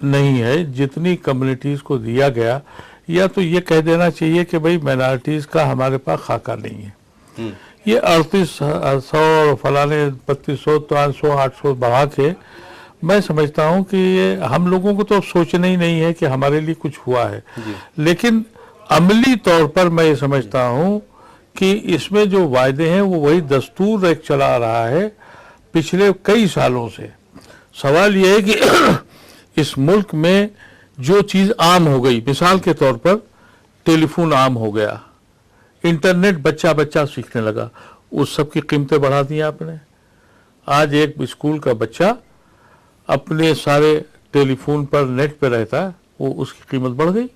नहीं है जितनी कम्युनिटीज को दिया गया, या तो ये कह देना चाहिए कि भाई माइनॉरिटीज का हमारे पास खाका नहीं है। ये 3800 फलाने 3200 300 800 बढ़ा के मैं समझता हूँ कि ये हम लोगों को तो सोचना ही नहीं है कि हमारे लिए कुछ हुआ है, लेकिन अमली तौर पर मैं ये समझता हूँ कि इसमें जो वायदे हैं वो वही दस्तूर एक चला रहा है पिछले कई सालों से। सवाल ये है कि इस मुल्क में जो चीज़ आम हो गई, मिसाल के तौर पर टेलीफोन आम हो गया, इंटरनेट बच्चा बच्चा सीखने लगा, उस सब की कीमतें बढ़ा दी आपने। आज एक स्कूल का बच्चा अपने सारे टेलीफोन पर नेट पे रहता है, वो उसकी कीमत बढ़ गई,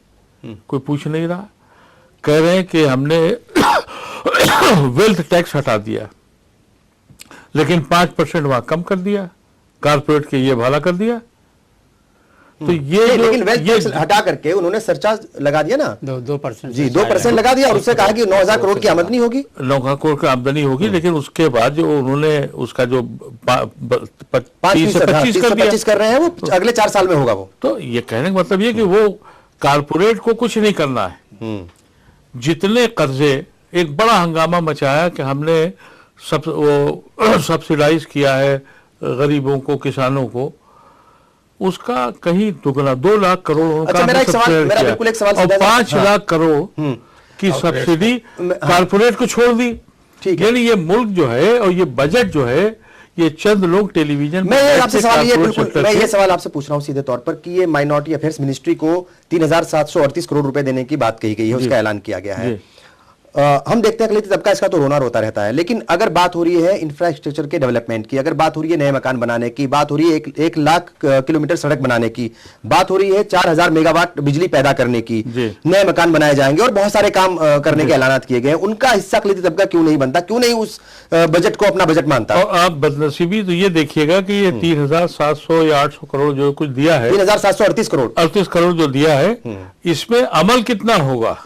कोई पूछ नहीं रहा। कह रहे हैं कि हमने वेल्थ टैक्स हटा दिया, लेकिन 5% वहां कम कर दिया, कारपोरेट के ये भाला कर दिया। तो ये लेकिन वेल्थ टैक्स हटा करके उन्होंने सरचार्ज लगा दिया ना, 2% जी 2% लगा दिया, और उससे कहा कि 9,000 करोड़ की आमदनी होगी, 9,000 करोड़ की आमदनी होगी, लेकिन उसके बाद जो उन्होंने उसका जो 30 से 25 कर रहे हैं वो अगले 4 साल में होगा वो। तो ये कहने का मतलब ये कि वो कारपोरेट को कुछ नहीं करना है। जितने कर्जे, एक बड़ा हंगामा मचाया कि हमने सब्सिडाइज किया है गरीबों को, किसानों को, उसका कहीं दुगना 2 लाख करोड़ उनका मेरा बिल्कुल एक सवाल और 5 लाख करोड़ की सब्सिडी कारपोरेट को छोड़ दी। यानी ये मुल्क जो है और ये बजट जो है, ये चंद लोग टेलीविजन मैं ये सवाल आपसे पूछ रहा हूं सीधे तौर पर कि ये माइनॉरिटी अफेयर्स मिनिस्ट्री को 3,738 करोड़ रुपए देने की बात कही गई है, उसका ऐलान किया गया है। हम देखते हैं अकलियती तबका इसका तो रोना रोता रहता है, लेकिन अगर बात हो रही है इंफ्रास्ट्रक्चर के डेवलपमेंट की, अगर बात हो रही है नए मकान बनाने की, बात हो रही है 1 लाख किलोमीटर सड़क बनाने की, बात हो रही है 4,000 मेगावाट बिजली पैदा करने की, नए मकान बनाए जाएंगे और बहुत सारे काम करने के ऐलान किए गए, उनका हिस्सा अकलियती तबका क्यों नहीं बनता, क्यों नहीं उस बजट को अपना बजट मानता? और आप बदनसीबी तो ये देखिएगा कि ये 3,700 या 800 करोड़ जो कुछ दिया है, 3,738 करोड़ 38 करोड़ जो दिया है, इसमें अमल कितना होगा?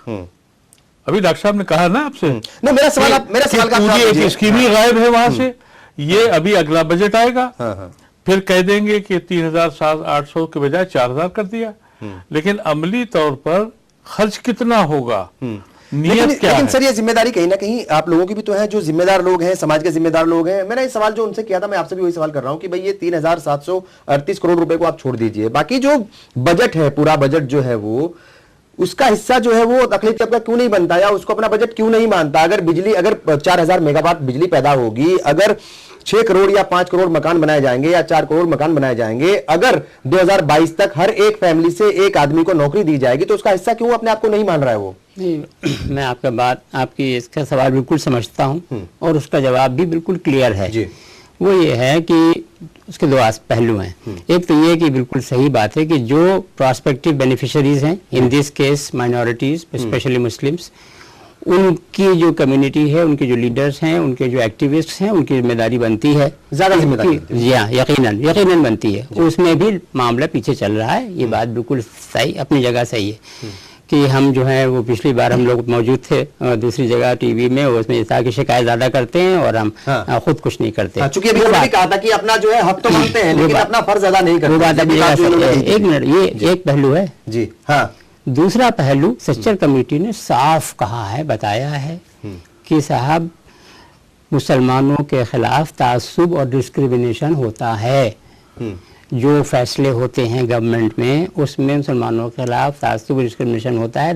अभी डॉक्टर साहब ने कहा ना आपसे, नहीं मेरा सवाल का पूरी स्कीम ही गायब है वहां से। ये अभी अगला बजट आएगा, फिर कह देंगे कि 3,800 के बजाय 4,000 कर दिया, लेकिन अमली तौर पर खर्च कितना होगा, नियत क्या है? लेकिन सर ये जिम्मेदारी कहीं ना कहीं आप लोगों की भी तो है, जो जिम्मेदार लोग हैं, समाज के जिम्मेदार लोग हैं। मैंने इस सवाल जो उनसे किया था, मैं आपसे भी वही सवाल कर रहा हूं कि भाई ये 3,738 करोड़ रुपए को आप छोड़ दीजिए, बाकी जो बजट है, पूरा बजट जो है वो, उसका हिस्सा जो है वो अकलियती तबका क्यों नहीं बनता, या उसको अपना बजट क्यों नहीं मानता? अगर 4,000 मेगावाट बिजली पैदा होगी, अगर 6 करोड़ या 5 करोड़ मकान बनाए जाएंगे या 4 करोड़ मकान बनाए जाएंगे, अगर 2022 तक हर एक फैमिली से एक आदमी को नौकरी दी जाएगी, तो उसका हिस्सा क्यों अपने आप को नहीं मान रहा है वो? नहीं, मैं आपकी इसका सवाल बिल्कुल समझता हूँ और उसका जवाब भी बिल्कुल क्लियर है जी। वो ये है कि उसके 2 पहलू हैं। एक तो ये कि बिल्कुल सही बात है कि जो प्रॉस्पेक्टिव बेनिफिशियरीज हैं, in this case minorities, specially Muslims, उनकी जो कम्युनिटी है, उनके जो लीडर्स हैं, उनके जो एक्टिविस्ट्स हैं, उनकी जिम्मेदारी बनती है, ज्यादा जिम्मेदारी, जी हाँ, यकीनन बनती है। उसमें भी मामला पीछे चल रहा है, ये बात बिल्कुल सही, अपनी जगह सही है कि हम जो है वो पिछली बार हम लोग मौजूद थे दूसरी जगह टीवी में, उसमें इस तरह की शिकायत ज्यादा करते हैं और हम खुद कुछ नहीं करते। चूंकि अभी भी कहा था कि अपना जो है हक तो मांगते हैं, लेकिन अपना फर्ज अदा नहीं करते। वो बात अपनी जगह सही है। एक मिनट, ये एक पहलू है जी। हाँ, दूसरा पहलू, सच्चर कमेटी ने साफ कहा है, बताया है कि साहब मुसलमानों के खिलाफ तासुब और डिस्क्रिमिनेशन होता है। जो फैसले होते हैं गवर्नमेंट में, उसमें मुसलमानों के खिलाफ तासुब और डिस्क्रिमिनेशन होता है।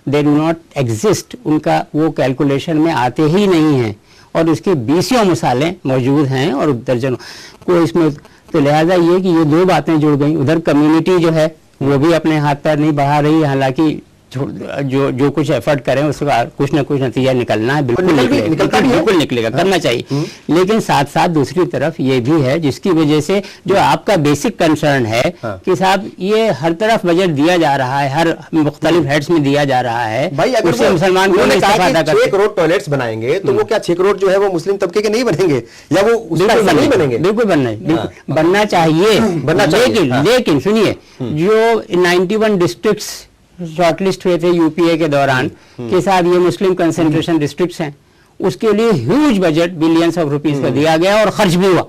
दे डू नॉट एग्जिस्ट, उनका वो कैलकुलेशन में आते ही नहीं हैं, और इसके 20 मिसालें मौजूद हैं और दर्जनों को इसमें। तो लिहाजा ये कि ये 2 बातें जुड़ गई। उधर कम्युनिटी जो है वो भी अपने हाथ पैर नहीं बढ़ा रही, हालांकि जो कुछ एफर्ट करें उसका कुछ ना कुछ नतीजा निकलना है, बिल्कुल निकलेगा, करना चाहिए। लेकिन साथ साथ दूसरी तरफ ये भी है जिसकी वजह से जो आपका बेसिक कंसर्न है कि साहब ये हर तरफ बजट दिया जा रहा है, हर मुख्तलिफ हेड्स में दिया जा रहा है भाई। अगर उससे मुसलमान को 6 करोड़ टॉयलेट्स बनाएंगे तो वो क्या 6 करोड़ जो है वो मुस्लिम तबके के नहीं बनेंगे, या वो उसका हिस्सा नहीं बनेंगे? बिल्कुल बनना चाहिए। लेकिन सुनिए, जो 91 डिस्ट्रिक्ट्स शॉर्टलिस्ट हुए थे यूपीए के दौरान के साथ, ये मुस्लिम कंसंट्रेशन डिस्ट्रिक्ट्स हैं, उसके लिए huge budget billions of rupees का दिया गया और खर्च भी हुआ।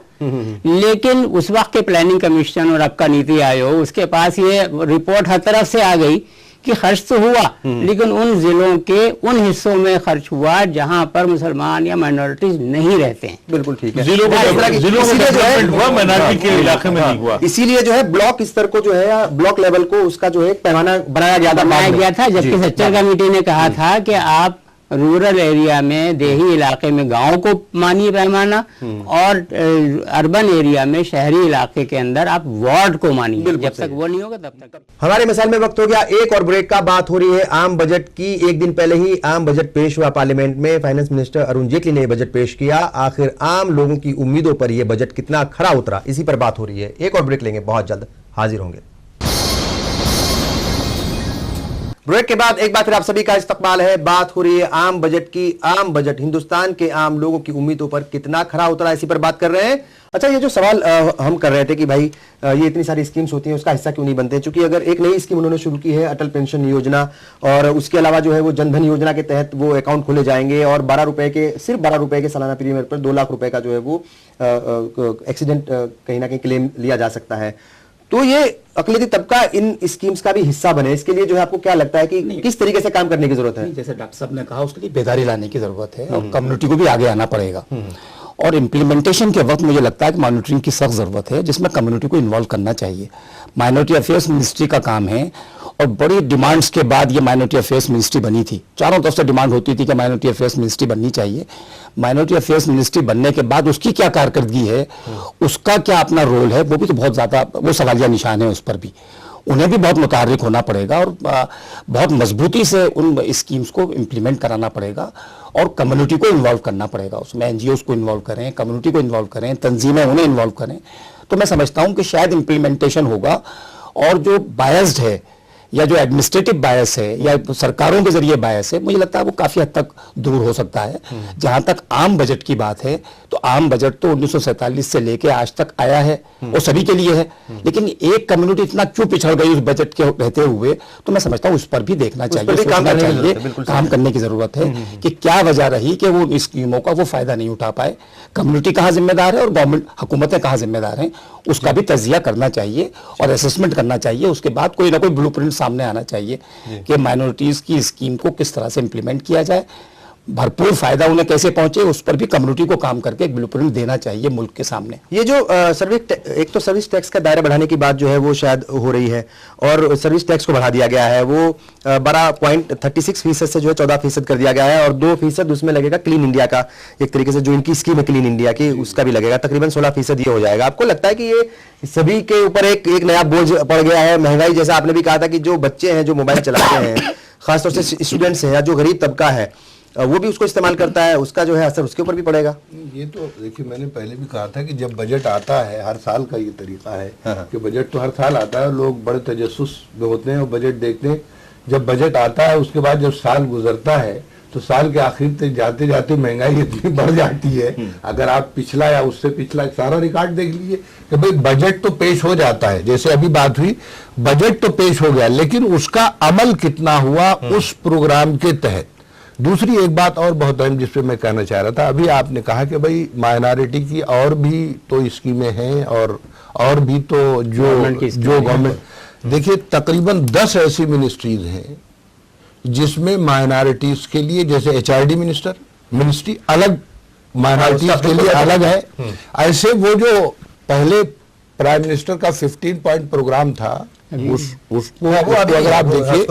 लेकिन उस वक्त के प्लानिंग कमीशन और अब का नीति आयोग, उसके पास ये रिपोर्ट हर तरफ से आ गई कि खर्च तो हुआ, लेकिन उन जिलों के उन हिस्सों में खर्च हुआ जहां पर मुसलमान या माइनॉरिटीज नहीं रहते हैं। बिल्कुल ठीक है। जिलों को इसीलिए जो है- डेवलपमेंट हुआ, माइनॉरिटी के इलाके में नहीं हुआ। इसीलिए जो है ब्लॉक स्तर को जो है या ब्लॉक लेवल को उसका जो है एक पैमाना बनाया गया था, बनाया बाद में। गया था, जबकि जी, सच्चर कमेटी ने कहा था कि आप रूरल एरिया में, देही इलाके में गांव को मानिए पैमाना, और अर्बन एरिया में, शहरी इलाके के अंदर आप वार्ड को मानिए। जब तक वो नहीं होगा तब तक। हमारे मिसाल में वक्त हो गया एक और ब्रेक का। बात हो रही है आम बजट की। एक दिन पहले ही आम बजट पेश हुआ पार्लियामेंट में। फाइनेंस मिनिस्टर अरुण जेटली ने बजट पेश किया। आखिर आम लोगों की उम्मीदों पर यह बजट कितना खरा उतरा, इसी पर बात हो रही है। एक और ब्रेक लेंगे, बहुत जल्द हाजिर होंगे। ब्रेक के बाद एक बार फिर आप सभी का इस्तकबाल है। बात हो रही है आम बजट की। आम बजट हिंदुस्तान के आम लोगों की उम्मीदों पर कितना खरा उतरा, इसी पर बात कर रहे हैं। अच्छा, ये जो सवाल हम कर रहे थे कि भाई ये इतनी सारी स्कीम्स होती हैं, उसका हिस्सा क्यों नहीं बनते? क्योंकि अगर एक नई स्कीम उन्होंने शुरू की है, अटल पेंशन योजना, और उसके अलावा जो है वो जनधन योजना के तहत वो अकाउंट खोले जाएंगे और सिर्फ 12 रुपए के सालाना प्रीमियम पर 2 लाख रुपए का जो है वो एक्सीडेंट कहीं ना कहीं क्लेम लिया जा सकता है। तो ये अकलियती तबका इन स्कीम्स का भी हिस्सा बने, इसके लिए जो है आपको क्या लगता है कि किस तरीके से काम करने की जरूरत है? जैसे डॉक्टर साहब ने कहा, उसके लिए बेदारी लाने की जरूरत है और कम्युनिटी को भी आगे आना पड़ेगा। और इम्प्लीमेंटेशन के वक्त मुझे लगता है कि मॉनिटरिंग की सख्त जरूरत है, जिसमें कम्युनिटी को इन्वॉल्व करना चाहिए। माइनॉरिटी अफेयर्स मिनिस्ट्री का काम है, और बड़ी डिमांड्स के बाद ये माइनॉरिटी अफेयर्स मिनिस्ट्री बनी थी। चारों तरफ से डिमांड होती थी कि माइनॉरिटी अफेयर्स मिनिस्ट्री बननी चाहिए। माइनॉरिटी अफेयर्स मिनिस्ट्री बनने के बाद उसकी क्या कारकर्दगी है, उसका क्या अपना रोल है, वो भी तो बहुत ज्यादा वो सवालिया निशान है। उस पर भी उन्हें भी बहुत मुतहर्रिक होना पड़ेगा और बहुत मजबूती से उन स्कीम्स को इम्प्लीमेंट कराना पड़ेगा और कम्युनिटी को इन्वॉल्व करना पड़ेगा। उसमें एनजीओज को इन्वॉल्व करें, कम्युनिटी को इन्वॉल्व करें, तंजीमें उन्हें इन्वॉल्व करें। तो मैं समझता हूं कि शायद इम्प्लीमेंटेशन होगा, और जो बायस्ड है या जो एडमिनिस्ट्रेटिव बायस है या सरकारों के जरिए बायस है, मुझे लगता है वो काफी हद तक दूर हो सकता है। जहां तक आम बजट की बात है, तो आम बजट तो 1947 से लेके आज तक आया है, वो सभी के लिए है। लेकिन एक कम्युनिटी इतना क्यों पिछड़ गई उस बजट के रहते हुए, तो मैं समझता हूं उस पर भी देखना चाहिए, सोचना चाहिए, काम करने की जरूरत है कि क्या वजह रही कि वो स्कीमों का वो फायदा नहीं उठा पाए। कम्युनिटी कहाँ जिम्मेदार है और गवर्नमेंट हुकूमतें कहाँ जिम्मेदार हैं, उसका भी तजिया करना चाहिए और असेसमेंट करना चाहिए। उसके बाद कोई ना कोई ब्लूप्रिंट सामने आना चाहिए कि माइनॉरिटीज की स्कीम को किस तरह से इंप्लीमेंट किया जाए, भरपूर फायदा उन्हें कैसे पहुंचे, उस पर भी कम्युनिटी को काम करके एक ब्लूप्रिंट देना चाहिए मुल्क के सामने। ये जो एक तो सर्विस टैक्स का दायरा बढ़ाने की बात जो है वो शायद हो रही है, और सर्विस टैक्स को बढ़ा दिया गया है, वो 12.36% से जो है 14% कर दिया गया है, और 2% उसमें लगेगा क्लीन इंडिया का, एक तरीके से जो इनकी स्कीम है क्लीन इंडिया की, उसका भी लगेगा, तकरीबन 16% ये हो जाएगा। आपको लगता है कि ये सभी के ऊपर एक नया बोझ पड़ गया है? महंगाई, जैसा आपने भी कहा था कि जो बच्चे हैं जो मोबाइल चलाते हैं, खासतौर से स्टूडेंट्स हैं या जो गरीब तबका है वो भी उसको इस्तेमाल करता है, उसका जो है असर उसके ऊपर भी पड़ेगा। ये तो देखिए, मैंने पहले भी कहा था कि जब बजट आता है, हर साल का ये तरीका है कि बजट तो हर साल आता है, लोग बड़े तजस्सुस में होते हैं और बजट देखते हैं। जब बजट आता है उसके बाद जब साल गुजरता है तो साल के आखिर तक जाते जाते महंगाई इतनी बढ़ जाती है। अगर आप पिछला या उससे पिछला सारा रिकॉर्ड देख लीजिए कि भाई बजट तो पेश हो जाता है, जैसे अभी बात हुई, बजट तो पेश हो गया, लेकिन उसका अमल कितना हुआ उस प्रोग्राम के तहत। दूसरी एक बात और बहुत अहम जिस पे मैं कहना चाह रहा था, अभी आपने कहा कि भाई माइनॉरिटी की और भी तो स्कीमें हैं और भी तो जो गवर्नमेंट, देखिए तकरीबन 10 ऐसी मिनिस्ट्रीज हैं जिसमें माइनॉरिटीज के लिए, जैसे एचआरडी मिनिस्ट्री अलग, माइनॉरिटीज के लिए अलग है। ऐसे वो जो पहले प्राइम मिनिस्टर का 15 पॉइंट प्रोग्राम था, उसको अगर आप देखिए,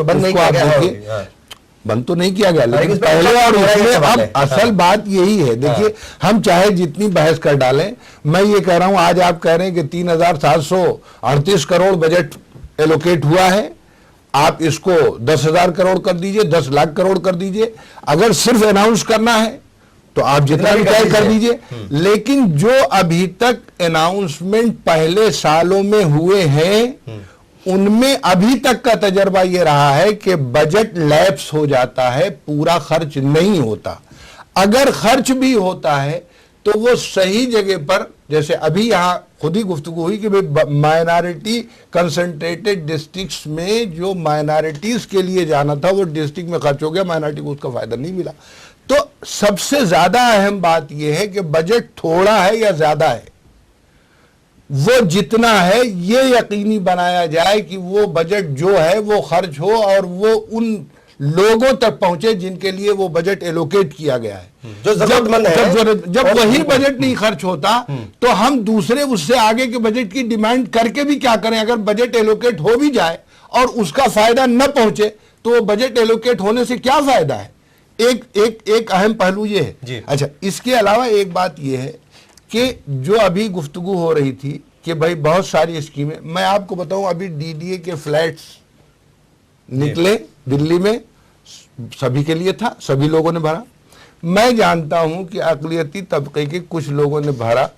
बंद तो नहीं किया गया, लेकिन पहले और उसमें अब असल बात यही है। देखिए, हम चाहे जितनी बहस कर डालें, मैं ये कह रहा हूं, आज आप कह रहे हैं कि 3738 करोड़ बजट एलोकेट हुआ है, आप इसको 10,000 करोड़ कर दीजिए, 10 लाख करोड़ कर दीजिए। अगर सिर्फ अनाउंस करना है तो आप जितना भी तय कर दीजिए, लेकिन जो अभी तक अनाउंसमेंट पहले सालों में हुए हैं उनमें अभी तक का तजर्बा यह रहा है कि बजट लैप्स हो जाता है, पूरा खर्च नहीं होता। अगर खर्च भी होता है तो वो सही जगह पर, जैसे अभी यहां खुद ही गुफ्तगू हुई कि माइनॉरिटी कंसंट्रेटेड डिस्ट्रिक्ट्स में जो माइनॉरिटीज के लिए जाना था वो डिस्ट्रिक्ट में खर्च हो गया, माइनॉरिटी को उसका फायदा नहीं मिला। तो सबसे ज्यादा अहम बात यह है कि बजट थोड़ा है या ज्यादा है, वो जितना है ये यकीनी बनाया जाए कि वो बजट जो है वो खर्च हो और वो उन लोगों तक पहुंचे जिनके लिए वो बजट एलोकेट किया गया है। जो जरूरतमंद है। जब वही बजट नहीं खर्च होता तो हम दूसरे उससे आगे के बजट की डिमांड करके भी क्या करें। अगर बजट एलोकेट हो भी जाए और उसका फायदा न पहुंचे तो वो बजट एलोकेट होने से क्या फायदा है। एक अहम पहलू ये है। अच्छा, इसके अलावा एक बात ये है कि जो अभी गुफ्तगू हो रही थी कि भाई बहुत सारी स्कीमें, मैं आपको बताऊं अभी डीडीए के फ्लैट्स निकले दिल्ली में, सभी के लिए था, सभी लोगों ने भरा। मैं जानता हूं कि अक़लियती तबके के कुछ लोगों ने भरा,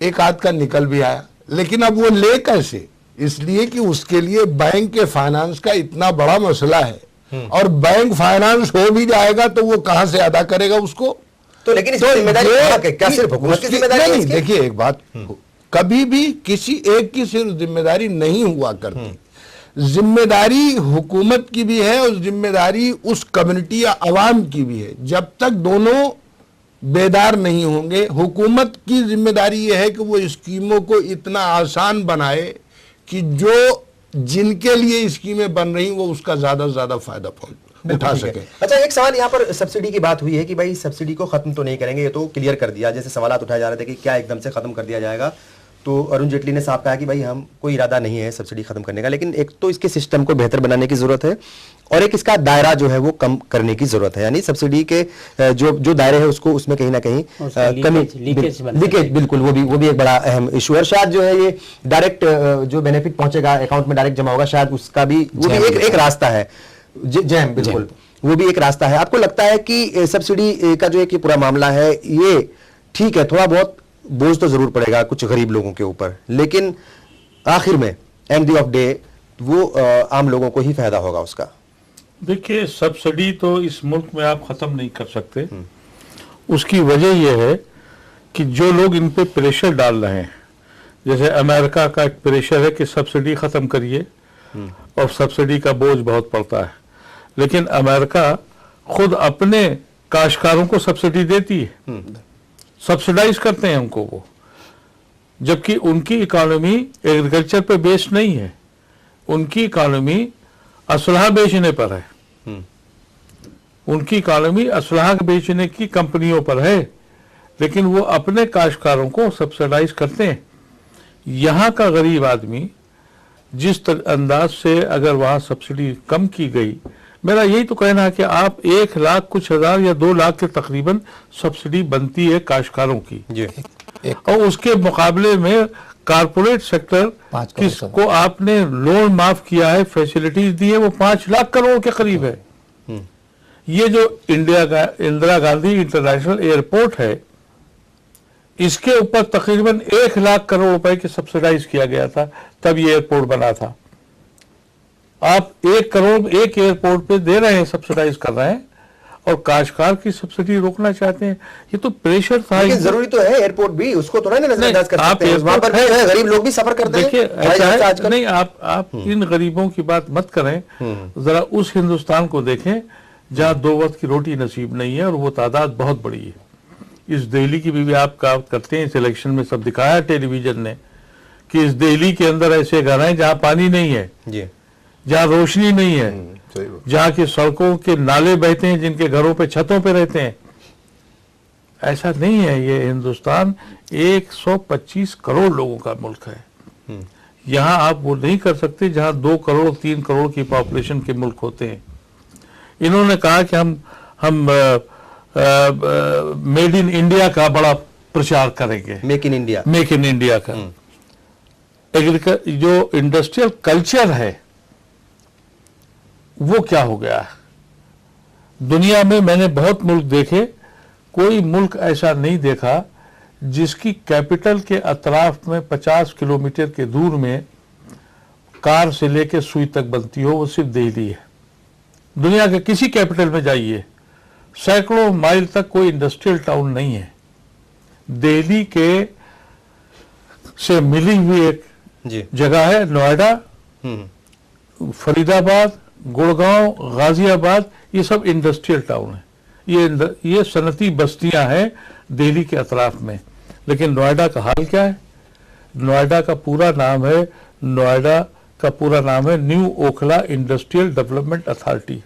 एक आध का निकल भी आया, लेकिन अब वो ले कैसे, इसलिए कि उसके लिए बैंक के फाइनेंस का इतना बड़ा मसला है और बैंक फाइनेंस हो भी जाएगा तो वो कहां से अदा करेगा उसको। तो लेकिन इसकी जिम्मेदारी क्या सिर्फ हुकूमत की जिम्मेदारी है नहीं, इसकी? देखिए एक बात, कभी भी किसी एक की सिर्फ जिम्मेदारी नहीं हुआ करती। जिम्मेदारी हुकूमत की भी है और जिम्मेदारी उस कम्युनिटी या अवाम की भी है। जब तक दोनों बेदार नहीं होंगे, हुकूमत की जिम्मेदारी यह है कि वो स्कीमों को इतना आसान बनाए कि जो जिनके लिए स्कीमें बन रही वो उसका ज्यादा से ज्यादा फायदा उठा सके। अच्छा, एक सवाल यहाँ पर सब्सिडी की बात हुई है कि भाई सब्सिडी को खत्म तो नहीं करेंगे, ये तो क्लियर कर दिया। जैसे सवालात उठाए जा रहे थे कि क्या एकदम से खत्म कर दिया जाएगा, तो अरुण जेटली ने साफ कहा कि भाई हम कोई इरादा नहीं है सब्सिडी खत्म करने का, लेकिन एक तो इसके सिस्टम को बेहतर बनाने की जरूरत है और एक इसका दायरा जो है वो कम करने की जरूरत है। यानी सब्सिडी के जो दायरे है उसको, उसमें कहीं ना कहीं कमी, लीकेज, बिल्कुल, वो भी एक बड़ा अहम इशू है। शायद जो है ये डायरेक्ट जो बेनिफिट पहुंचेगा अकाउंट में डायरेक्ट जमा होगा, शायद उसका भी वो भी एक रास्ता है। जैम, बिल्कुल, वो भी एक रास्ता है। आपको लगता है कि सब्सिडी का जो एक पूरा मामला है ये ठीक है, थोड़ा बहुत बोझ तो जरूर पड़ेगा कुछ गरीब लोगों के ऊपर, लेकिन आखिर में एंड द ऑफ डे वो आम लोगों को ही फायदा होगा उसका? देखिए, सब्सिडी तो इस मुल्क में आप खत्म नहीं कर सकते। उसकी वजह यह है कि जो लोग इन पे प्रेशर डाल रहे हैं, जैसे अमेरिका का एक प्रेशर है कि सब्सिडी खत्म करिए और सब्सिडी का बोझ बहुत पड़ता है, लेकिन अमेरिका खुद अपने काश्तकारों को सब्सिडी देती है, सब्सिडाइज करते हैं उनको वो, जबकि उनकी इकोनॉमी एग्रीकल्चर पे बेस्ड नहीं है, उनकी इकोनॉमी असलहा बेचने पर है, उनकी इकोनॉमी असलहा बेचने की कंपनियों पर है, लेकिन वो अपने काश्तकारों को सब्सिडाइज करते हैं। यहाँ का गरीब आदमी जिस अंदाज से अगर वहाँ सब्सिडी कम की गई, मेरा यही तो कहना है कि आप 1 लाख कुछ हजार या 2 लाख के तकरीबन सब्सिडी बनती है काश्तकारों की जी। और उसके मुकाबले में कारपोरेट सेक्टर किसको आपने लोन माफ किया है, फैसिलिटीज दी है, वो 5 लाख करोड़ के करीब है। ये जो इंडिया का इंदिरा गांधी इंटरनेशनल एयरपोर्ट है, इसके ऊपर तकरीबन 1 लाख करोड़ रुपए की सब्सिडाइज किया गया था, तब ये एयरपोर्ट बना था। आप 1 करोड़ एक एयरपोर्ट पे दे रहे हैं, सब्सिडाइज कर रहे हैं, और काश्तकार की सब्सिडी रोकना चाहते हैं। ये तो प्रेशर था। लेकिन जरूरी तो है एयरपोर्ट भी, उसको थोड़ा ना नजरअंदाज कर सकते हैं, वहां पर है, गरीब लोग भी सफर करते हैं। देखिए ऐसा है, आजकल नहीं, आप इन गरीबों की बात मत करें, जरा उस हिंदुस्तान को देखें जहां 2 वक्त की रोटी नसीब नहीं है और वो तादाद बहुत बड़ी है। इस दिल्ली की भी आप बात करते हैं, इस इलेक्शन में सब दिखाया टेलीविजन ने कि इस दिल्ली के अंदर ऐसे घर हैं जहां पानी नहीं है जी, जहां रोशनी नहीं है, जहां की सड़कों के नाले बहते हैं, जिनके घरों पे छतों पे रहते हैं। ऐसा नहीं है। ये हिंदुस्तान 125 करोड़ लोगों का मुल्क है। यहां आप वो नहीं कर सकते जहां 2 करोड़ 3 करोड़ की पॉपुलेशन के मुल्क होते हैं। इन्होंने कहा कि हम मेड इन इंडिया का बड़ा प्रचार करेंगे, मेक इन इंडिया का। जो इंडस्ट्रियल कल्चर है वो क्या हो गया है दुनिया में? मैंने बहुत मुल्क देखे, कोई मुल्क ऐसा नहीं देखा जिसकी कैपिटल के अतराफ में 50 किलोमीटर के दूर में कार से लेकर सुई तक बनती हो, वो सिर्फ दिल्ली है। दुनिया के किसी कैपिटल में जाइए, सैकड़ों माइल तक कोई इंडस्ट्रियल टाउन नहीं है। दिल्ली के से मिली हुई एक जगह है नोएडा, फरीदाबाद, गुड़गांव, गाजियाबाद, ये सब इंडस्ट्रियल टाउन है। ये सनती बस्तियां हैं दिल्ली के अतराफ में। लेकिन नोएडा का हाल क्या है? नोएडा का पूरा नाम है, नोएडा का पूरा नाम है new Okhla industrial development authority.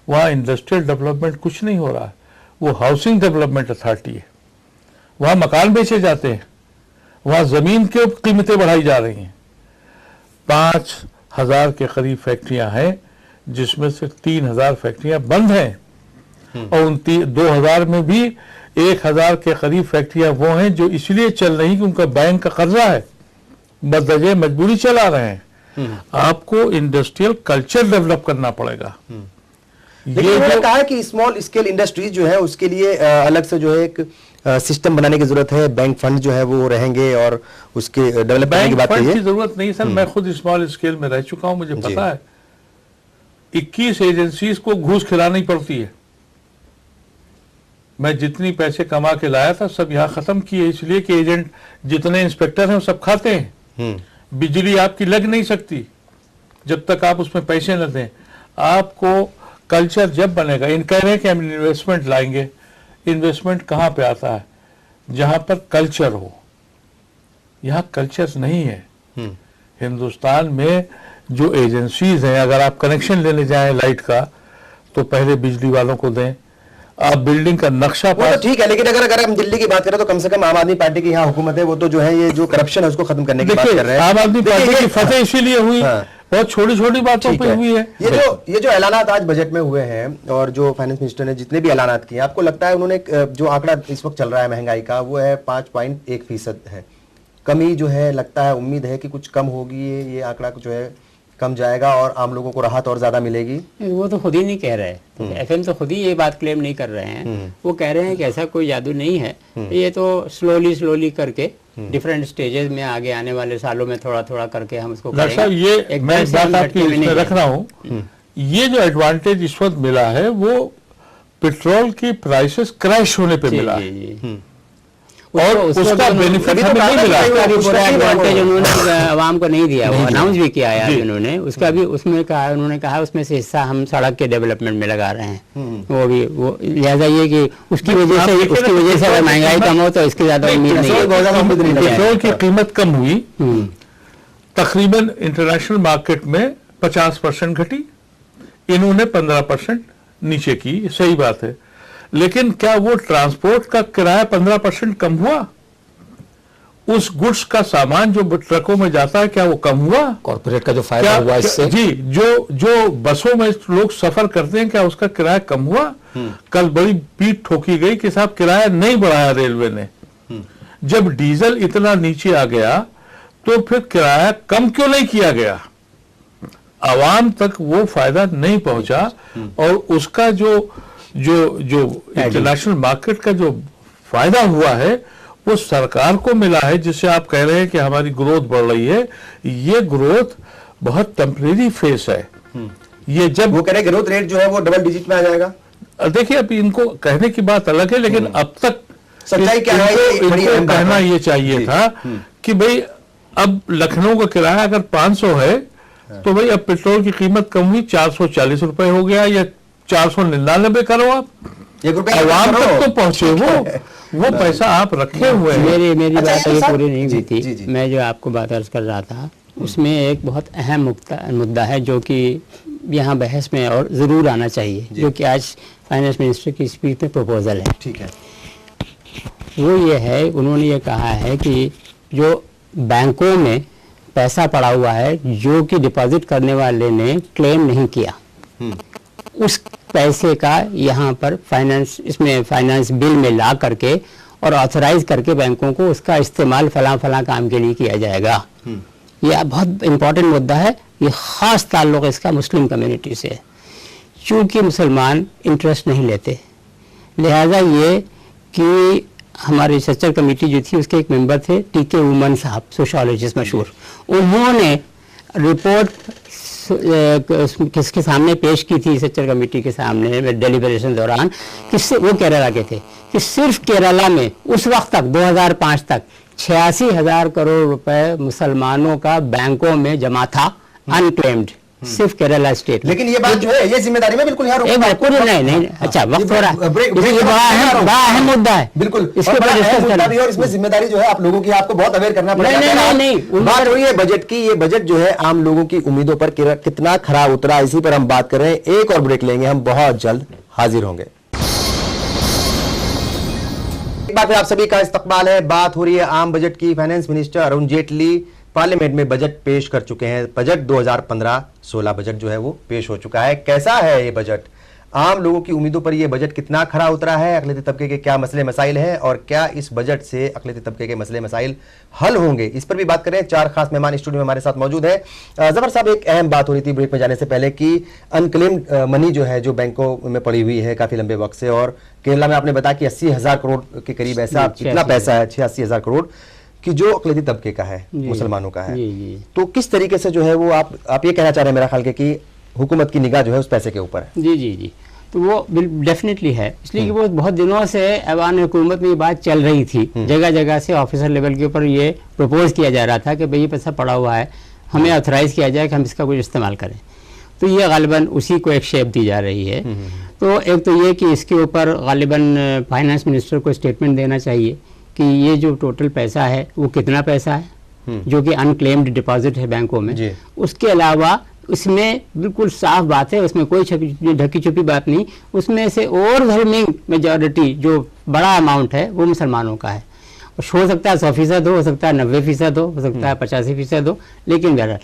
वहाँ इंडस्ट्रियल डेवलपमेंट कुछ नहीं हो रहा है, वो हाउसिंग डेवलपमेंट अथॉरिटी है। वहाँ मकान बेचे जाते हैं, वहाँ जमीन की कीमतें बढ़ाई जा रही हैं। 5,000 के करीब फैक्ट्रियां हैं, जिसमें से 3,000 फैक्ट्रियां बंद हैं, और उन 2,000 में भी 1,000 के करीब फैक्ट्रियां वो हैं जो इसलिए चल रही कि उनका बैंक का कर्जा है, बदवजह मजबूरी चला रहे हैं। आपको इंडस्ट्रियल कल्चर डेवलप करना पड़ेगा। लेकिन उन्होंने कहा है कि स्मॉल स्केल इंडस्ट्रीज जो है उसके लिए अलग से जो है एक सिस्टम बनाने की जरूरत है, बैंक फंड जो है वो रहेंगे और उसके डेवलप करने की बात बैंक कही फंड की है। जरूरत नहीं सर, मैं खुद स्मॉल स्केल में रह चुका हूं, मुझे पता है। 21 एजेंसीज को घूस खिलानी पड़ती है। मैं जितनी पैसे कमा के लाया था सब यहाँ खत्म किए, इसलिए कि एजेंट जितने इंस्पेक्टर हैं वो सब खाते हैं। बिजली आपकी लग नहीं सकती जब तक आप उसमें पैसे न दें। आपको कल्चर जब बनेगा, इन कह रहे हैं कि हम इन्वेस्टमेंट लाएंगे, इन्वेस्टमेंट कहाँ पे आता है? जहां पर कल्चर हो। यहाँ कल्चर नहीं है। हिंदुस्तान में जो एजेंसीज हैं, अगर आप कनेक्शन लेने जाएं लाइट का, तो पहले बिजली वालों को दें। आप बिल्डिंग का नक्शा वो तो ठीक है, लेकिन अगर हम दिल्ली की बात करें तो कम से कम आम आदमी पार्टी की यहाँ हुकूमत है, वो तो जो है ये जो करप्शन है उसको खत्म करने की बात कर रहे हैं। आम आदमी पार्टी की देखिए, फतेह इसीलिए हुई, हाँ। बहुत छोटी छोटी बातों ठीक पे हुई है। ये जो ऐलानात आज बजट में हुए हैं और जो फाइनेंस मिनिस्टर ने जितने भी ऐलानात किए, आपको लगता है उन्होंने जो आंकड़ा इस वक्त चल रहा है महंगाई का वो है 5.1% है, कमी जो है लगता है, उम्मीद है कि कुछ कम होगी, ये आंकड़ा जो है कम जाएगा और आम लोगों को राहत और ज्यादा मिलेगी? वो तो खुद ही नहीं कह रहे, एफएम तो खुद ही ये बात क्लेम नहीं कर रहे हैं। वो कह रहे हैं कि ऐसा कोई जादू नहीं है, ये तो स्लोली करके डिफरेंट स्टेजेस में आगे आने वाले सालों में थोड़ा थोड़ा करके हम उसको डॉक्टर साहब, ये मैं एक बात आपकी इसमें रख रहा हूँ, ये जो एडवांटेज इस वक्त मिला है वो पेट्रोल की प्राइसेस क्रैश होने पे मिला है, और उसका बेनिफिट हमें नहीं मिला। पूरा एडवांटेज उन्होंने आवाम को नहीं दिया, वो अनाउंस भी किया है उन्होंने, उसका भी उसमें कहा, उन्होंने कहा उसमें से हिस्सा हम सड़क के डेवलपमेंट में लगा रहे हैं। वो भी वो लिहाजा ये कि उसकी वजह से अगर महंगाई कम हो तो इसकी ज्यादा उम्मीद नहीं है। पेट्रोल की कीमत कम हुई, तकरीबन इंटरनेशनल मार्केट में 50% घटी, इन्होंने 15% नीचे की, सही बात है। लेकिन क्या वो ट्रांसपोर्ट का किराया 15% कम हुआ? उस गुड्स का सामान जो ट्रकों में जाता है क्या वो कम हुआ? कॉर्पोरेट का जो फायदा हुआ इससे, जी, जो बसों में लोग सफर करते हैं क्या उसका किराया कम हुआ? कल बड़ी पीठ ठोकी गई कि साहब किराया नहीं बढ़ाया रेलवे ने। जब डीजल इतना नीचे आ गया तो फिर किराया कम क्यों नहीं किया गया? आवाम तक वो फायदा नहीं पहुंचा, और उसका जो इंटरनेशनल मार्केट का जो फायदा हुआ है वो सरकार को मिला है, जिससे आप कह रहे हैं कि हमारी ग्रोथ बढ़ रही है। ये ग्रोथ बहुत टेम्परेरी फेस है। ये जब वो कह रहे हैं ग्रोथ रेट जो है वो डबल डिजिट में आ जाएगा। देखिए, अब इनको कहने की बात अलग है, लेकिन अब तक सच्चाई क्या है, ये बड़ी इनको अहम बात कहना है। ये चाहिए था कि भाई अब लखनऊ का किराया अगर 500 है तो भाई अब पेट्रोल की कीमत कम हुई, 440 रुपए हो गया, या 499 करो आप, आवाम तक तो पहुंचे वो पैसा आप रखे हुए हैं। मेरी अच्छा, बात अभी साहब- पूरी नहीं हुई जी, जी, थी। जी। मैं जो आपको बात अर्ज कर रहा था उसमें एक बहुत अहम मुद्दा है जो कि यहाँ बहस में और ज़रूर आना चाहिए, जो कि आज फाइनेंस मिनिस्टर की स्पीच में प्रपोजल है। ठीक है। वो ये है, उन्होंने ये कहा है कि जो बैंकों में पैसा पड़ा हुआ है जो कि डिपॉजिट करने वाले ने क्लेम नहीं किया, उस पैसे का यहाँ पर फाइनेंस बिल में ला करके और ऑथराइज करके बैंकों को उसका इस्तेमाल फला काम के लिए किया जाएगा। यह बहुत इंपॉर्टेंट मुद्दा है। ये खास ताल्लुक इसका मुस्लिम कम्युनिटी से है, चूँकि मुसलमान इंटरेस्ट नहीं लेते, लिहाजा ये कि हमारी रिसर्चर कमेटी जो थी उसके एक मेंबर थे टीके उमन साहब, सोशोलॉजिस्ट मशहूर, उन्होंने रिपोर्ट किसके सामने पेश की थी, रिसर्चर कमेटी के सामने डेलिब्रेशन दौरान, किससे वो केरला के थे, कि सिर्फ केरला में उस वक्त तक 2005 तक 86,000 करोड़ रुपए मुसलमानों का बैंकों में जमा था अनक्लेम्ड, सिर्फ केरला स्टेट में। लेकिन ये बात जो है, ये जिम्मेदारी में बिल्कुल यहाँ एक बात पूरी नहीं, अच्छा वक्त हो रहा है, ये बड़ा अहम मुद्दा है, बिल्कुल इसके और बड़ा ऊपर अहम डिस्कस मुद्दा करना। भी है और इसमें जिम्मेदारी जो है आप लोगों की, आपको बहुत अवेयर करना पड़ेगा। नहीं, बात हो रही है बजट की, ये बजट जो है आम लोगों की उम्मीदों पर कितना खरा उतरा, इसी पर हम बात कर रहे हैं। एक और ब्रेक लेंगे, हम बहुत जल्द हाजिर होंगे। एक बार फिर आप सभी का इस्तकबाल है। बात हो रही है आम बजट की। Finance minister Arun Jaitley parliament में बजट पेश कर चुके हैं। बजट 2015-16 बजट जो है वो पेश हो चुका है। कैसा है ये बजट? आम लोगों की उम्मीदों पर यह बजट कितना खरा उतरा है? अक़लियती तबके के क्या मसले मसाइल हैं और क्या इस बजट से अक़लियती तबके के मसले मसाइल हल होंगे? इस पर भी बात करें। 4 खास मेहमान स्टूडियो में हमारे साथ मौजूद है। जफर साहब, एक अहम बात हो रही थी ब्रेक में जाने से पहले कि अनक्लेम्ड मनी जो है, जो बैंकों में पड़ी हुई है काफी लंबे वक्त से, और केरला में आपने बताया कि 80,000 करोड़ के करीब ऐसा इतना पैसा है, 86,000 करोड़ कि जो अक़लियती तबके का है, मुसलमानों का है। तो किस तरीके से जो है वो आप ये कहना चाह रहे हैं मेरा ख्याल कि हुकूमत की निगाह जो है उस पैसे के ऊपर है? जी, तो वो डेफिनेटली है, इसलिए कि वो बहुत दिनों से ऐवान हुकूमत में ये बात चल रही थी, जगह जगह से ऑफिसर लेवल के ऊपर ये प्रपोज किया जा रहा था कि भाई ये पैसा पड़ा हुआ है, हमें ऑथराइज किया जाए कि हम इसका कुछ इस्तेमाल करें। तो ये गालिबन उसी को एक शेप दी जा रही है। तो एक तो ये कि इसके ऊपर गालिबन फाइनेंस मिनिस्टर को स्टेटमेंट देना चाहिए कि ये जो टोटल पैसा है वो कितना पैसा है जो कि अनक्लेम्ड डिपॉजिट है बैंकों में। उसके अलावा उसमें बिल्कुल साफ बात है, उसमें कोई ढकी छुपी बात नहीं, उसमें से ओवरवेलमिंग मेजॉरिटी जो बड़ा अमाउंट है वो मुसलमानों का है। हो सकता है 100% हो सकता है 90% हो सकता है 85% हो, लेकिन बहरहाल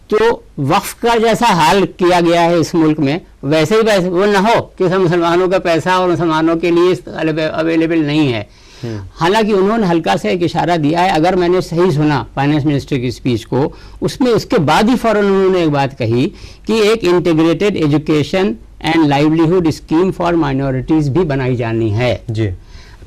तो वक्फ का जैसा हाल किया गया है इस मुल्क में, वैसे ही वैसे वो ना हो कि सब मुसलमानों का पैसा और मुसलमानों के लिए अवेलेबल नहीं है। हालांकि उन्होंने हल्का सा एक इशारा दिया है, अगर मैंने सही सुना फाइनेंस मिनिस्टर की स्पीच को, उसमें उसके बाद ही फौरन उन्होंने एक बात कही कि एक integrated education and livelihood scheme for minorities भी बनाई जानी है। जी,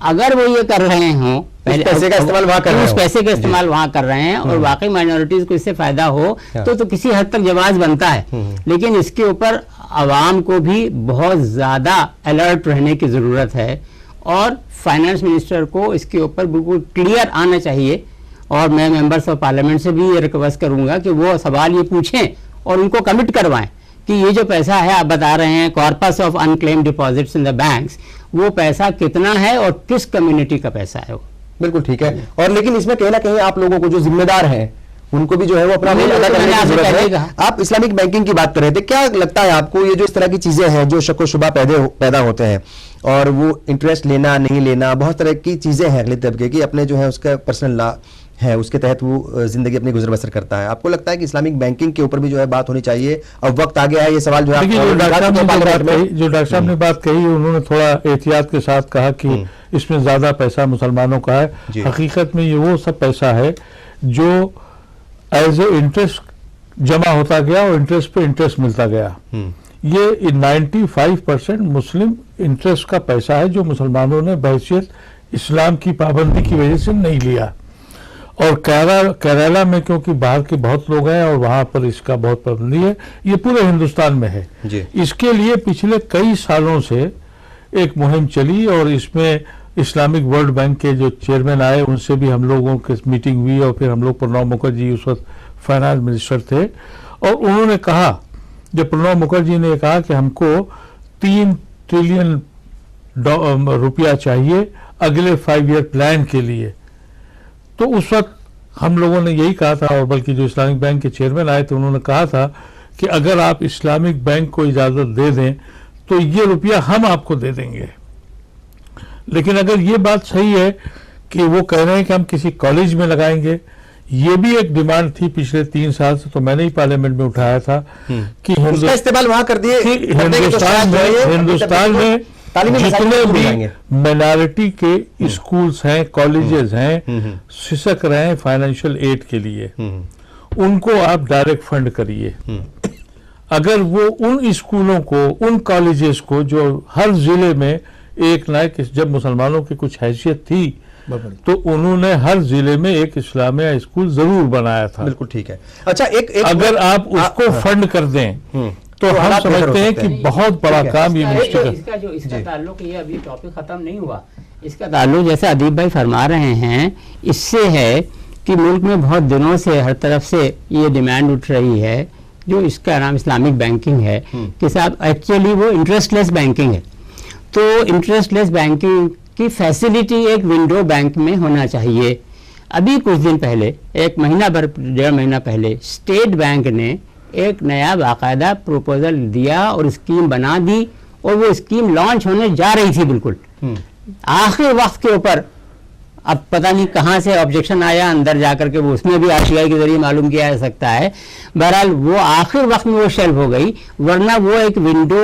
अगर वो ये कर रहे हों, पहले पैसे का इस्तेमाल वहां कर रहे हैं, उस पैसे का इस्तेमाल वहां कर रहे हैं और वाकई माइनॉरिटीज को इससे फायदा हो तो किसी हद तक जवाज बनता है। लेकिन इसके ऊपर आवाम को भी बहुत ज्यादा अलर्ट रहने की जरूरत है और फाइनेंस मिनिस्टर को इसके ऊपर बिल्कुल क्लियर आना चाहिए। और मैं मेंबर्स ऑफ पार्लियामेंट से भी ये रिक्वेस्ट करूंगा कि वो सवाल ये पूछें और उनको कमिट करवाएं कि ये जो पैसा है आप बता रहे हैं corpus of unclaimed deposits in the banks, वो पैसा कितना है और किस कम्युनिटी का पैसा है वो। बिल्कुल ठीक है। और लेकिन इसमें कहीं ना कहीं आप लोगों को जो जिम्मेदार हैं उनको भी जो है वो अपना रोल अदा करने की जरूरत है। आप इस्लामिक बैंकिंग की बात कर रहे थे, क्या लगता है आपको ये जो इस तरह की चीजें हैं जो शक व शुबा पैदा होते हैं और वो इंटरेस्ट लेना नहीं लेना, बहुत तरह की चीजें हैं अगले तबके की, अपने जो है उसका पर्सनल लॉ है उसके तहत वो जिंदगी अपनी गुजर बसर करता है, आपको लगता है कि इस्लामिक बैंकिंग के ऊपर भी जो है बात होनी चाहिए? अब वक्त आ गया है, ये सवाल जो है जो डॉक्टर साहब ने बात कही उन्होंने थोड़ा एहतियात के साथ कहा कि इसमें ज्यादा पैसा मुसलमानों का है। हकीकत में ये वो सब पैसा है जो एज ए इंटरेस्ट जमा होता गया और इंटरेस्ट पे इंटरेस्ट मिलता गया। ये 95% मुस्लिम इंटरेस्ट का पैसा है जो मुसलमानों ने बहैसियत इस्लाम की पाबंदी की वजह से नहीं लिया। और केरला में क्योंकि बाहर के बहुत लोग हैं और वहां पर इसका बहुत पाबंदी है, ये पूरे हिंदुस्तान में है। इसके लिए पिछले कई सालों से एक मुहिम चली और इसमें इस्लामिक वर्ल्ड बैंक के जो चेयरमैन आए उनसे भी हम लोगों की मीटिंग हुई और फिर हम लोग प्रणब मुखर्जी उस वक्त फाइनेंस मिनिस्टर थे और उन्होंने कहा, जब प्रणब मुखर्जी ने कहा कि हमको 3 ट्रिलियन रुपया चाहिए अगले 5 ईयर प्लान के लिए, तो उस वक्त हम लोगों ने यही कहा था और बल्कि जो इस्लामिक बैंक के चेयरमैन आए थे उन्होंने कहा था कि अगर आप इस्लामिक बैंक को इजाजत दे दें तो ये रुपया हम आपको दे देंगे। लेकिन अगर ये बात सही है कि वो कह रहे हैं कि हम किसी कॉलेज में लगाएंगे, ये भी एक डिमांड थी पिछले 3 साल से, तो मैंने ही पार्लियामेंट में उठाया था कि इस्तेमाल वहां कर दिए हिंदुस्तान में जितने भी माइनॉरिटी के स्कूल्स हैं, कॉलेजेस हैं, सिसक रहे हैं फाइनेंशियल एड के लिए, उनको आप डायरेक्ट फंड करिए। अगर वो उन स्कूलों को, उन कॉलेजेस को जो हर जिले में एक ना एक, जब मुसलमानों की कुछ हैसियत थी तो उन्होंने हर जिले में एक इस्लामिया स्कूल जरूर बनाया था। बिल्कुल ठीक है। अच्छा, एक अगर आप उसको फंड कर दें तो हम समझते हैं कि बहुत बड़ा काम ये मिनिस्टर का। इसका ताल्लुक, ये अभी टॉपिक खत्म नहीं हुआ, इसका ताल्लुक जैसे अदीब भाई फरमा रहे हैं इससे है कि मुल्क में बहुत दिनों से हर तरफ से ये डिमांड उठ रही है जो इसका नाम इस्लामिक बैंकिंग है कि साहब एक्चुअली वो इंटरेस्टलेस बैंकिंग है। तो इंटरेस्टलेस बैंकिंग की फैसिलिटी एक विंडो बैंक में होना चाहिए। अभी कुछ दिन पहले, एक महीना भर, 1.5 महीना पहले, स्टेट बैंक ने एक नया बाकायदा प्रपोजल दिया और स्कीम बना दी, और वो स्कीम लॉन्च होने जा रही थी बिल्कुल आखिर वक्त के ऊपर। अब पता नहीं कहाँ से ऑब्जेक्शन आया, अंदर जाकर के वो उसमें भी आरटीआई के जरिए मालूम किया जा सकता है। बहरहाल वो आखिर वक्त में वो शेल्फ हो गई, वरना वो एक विंडो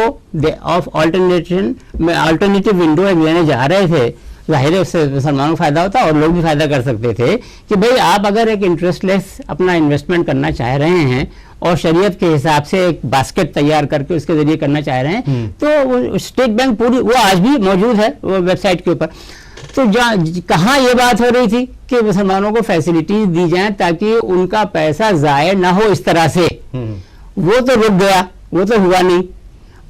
ऑफ अल्टरनेटिव विंडो एक देने जा रहे थे। जाहिर है उससे मुसलमानों को फायदा होता और लोग भी फायदा कर सकते थे कि भाई आप अगर एक इंटरेस्टलेस अपना इन्वेस्टमेंट करना चाह रहे हैं और शरीयत के हिसाब से एक बास्केट तैयार करके उसके जरिए करना चाह रहे हैं, तो वो स्टेट बैंक पूरी, वो आज भी मौजूद है वो वेबसाइट के ऊपर। तो कहाँ ये बात हो रही थी कि मुसलमानों को फैसिलिटीज दी जाएं ताकि उनका पैसा जाया ना हो इस तरह से। वो तो रुक गया, वो तो हुआ नहीं।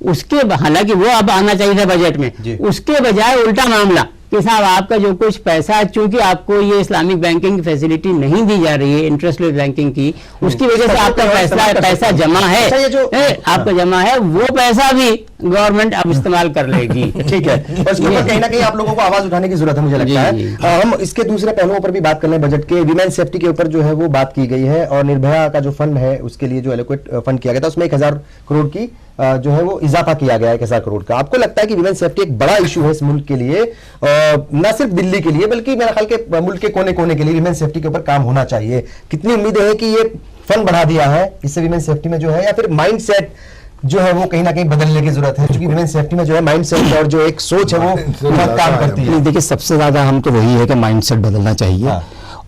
उसके हालांकि वो अब आना चाहिए था बजट में, उसके बजाय उल्टा मामला कि साहब आपका जो कुछ पैसा, चूंकि आपको ये इस्लामिक बैंकिंग फैसिलिटी नहीं दी जा रही है, इंटरेस्टलेस बैंकिंग की, उसकी वजह से आपका पैसा जमा है, आपका जमा है, वो पैसा भी गवर्नमेंट अब इस्तेमाल कर लेगी। ठीक है, और इसके ऊपर कहीं ना कहीं आप लोगों को आवाज उठाने की जरूरत है, मुझे लगता है। हम इसके दूसरे पहलुओं पर भी बात कर लें। बजट के विमेन सेफ्टी के ऊपर जो है वो बात की गई है, और निर्भया का जो फंड है उसके लिए जो एलोकेट फंड किया गया था, उसमें 1000 करोड़ की जो है वो इजाफा किया गया है, 1000 करोड़ का। आपको लगता है कि विमेन सेफ्टी एक बड़ा इशू है इस मुल्क के लिए, न सिर्फ दिल्ली के लिए बल्कि मेरा ख्याल के मुल्क के कोने कोने के लिए विमेन सेफ्टी के ऊपर काम होना चाहिए? कितनी उम्मीदें हैं कि ये फंड बढ़ा दिया है इससे विमेन सेफ्टी में जो है, या फिर माइंड सेट जो है वो कहीं ना कहीं बदलने की जरूरत है? क्योंकि विमेन सेफ्टी में जो है माइंड सेट और जो एक सोच है वो बहुत काम करती है। देखिए, सबसे ज्यादा हम तो वही है कि माइंड सेट बदलना चाहिए,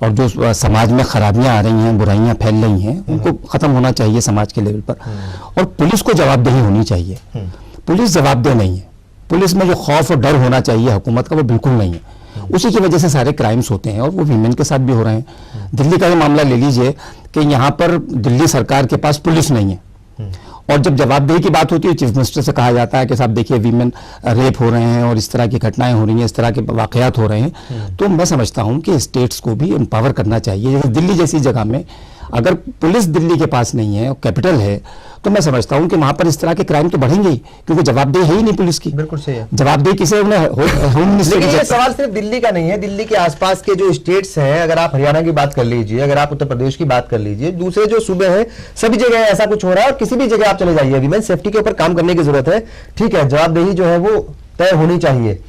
और जो समाज में खराबियां आ रही हैं, बुराइयां फैल रही हैं, उनको खत्म होना चाहिए समाज के लेवल पर। और पुलिस को जवाबदेही होनी चाहिए। पुलिस जवाबदेह नहीं है। पुलिस में जो खौफ और डर होना चाहिए हुकूमत का, वो बिल्कुल नहीं है। उसी की वजह से सारे क्राइम्स होते हैं, और वो वीमेन के साथ भी हो रहे हैं। दिल्ली का ये मामला ले लीजिए कि यहाँ पर दिल्ली सरकार के पास पुलिस नहीं है, और जब जवाबदेही की बात होती है, चीफ मिनिस्टर से कहा जाता है कि साहब देखिए वीमेन रेप हो रहे हैं और इस तरह की घटनाएं हो रही हैं, इस तरह के वाकयात हो रहे हैं। तो मैं समझता हूं कि स्टेट्स को भी एम्पावर करना चाहिए। जैसे दिल्ली जैसी जगह में अगर पुलिस दिल्ली के पास नहीं है, कैपिटल है, तो मैं समझता हूं कि वहां पर इस तरह के क्राइम तो बढ़ेंगे ही, क्योंकि जवाबदेही है ही नहीं पुलिस की। बिल्कुल सही है। जवाबदेही किसे, होम मिनिस्टर ये सवाल सिर्फ दिल्ली का नहीं है, दिल्ली के आसपास के जो स्टेट्स हैं, अगर आप हरियाणा की बात कर लीजिए, अगर आप उत्तर प्रदेश की बात कर लीजिए, दूसरे जो सूबे हैं, सभी जगह ऐसा कुछ हो रहा है। और किसी भी जगह आप चले जाइए, विमेन सेफ्टी के ऊपर काम करने की जरूरत है। ठीक है, जवाबदेही जो है वो तय होनी चाहिए,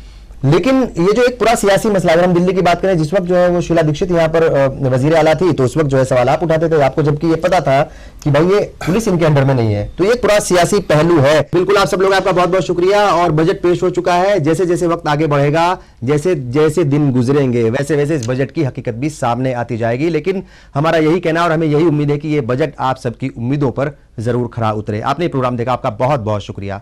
लेकिन ये जो एक पूरा सियासी मसला, अगर हम दिल्ली की बात करें, जिस वक्त जो है वो शीला दीक्षित यहाँ पर वजीर आला थी, तो उस वक्त जो है सवाल आप उठाते थे आपको, जबकि ये पता था कि भाई ये पुलिस इनके अंडर में नहीं है। तो ये पूरा सियासी पहलू है। बिल्कुल, आप सब लोग, आपका बहुत बहुत शुक्रिया। और बजट पेश हो चुका है। जैसे जैसे वक्त आगे बढ़ेगा, जैसे जैसे दिन गुजरेंगे, वैसे वैसे इस बजट की हकीकत भी सामने आती जाएगी। लेकिन हमारा यही कहना और हमें यही उम्मीद है कि ये बजट आप सबकी उम्मीदों पर जरूर खरा उतरे। आपने प्रोग्राम देखा, आपका बहुत बहुत शुक्रिया।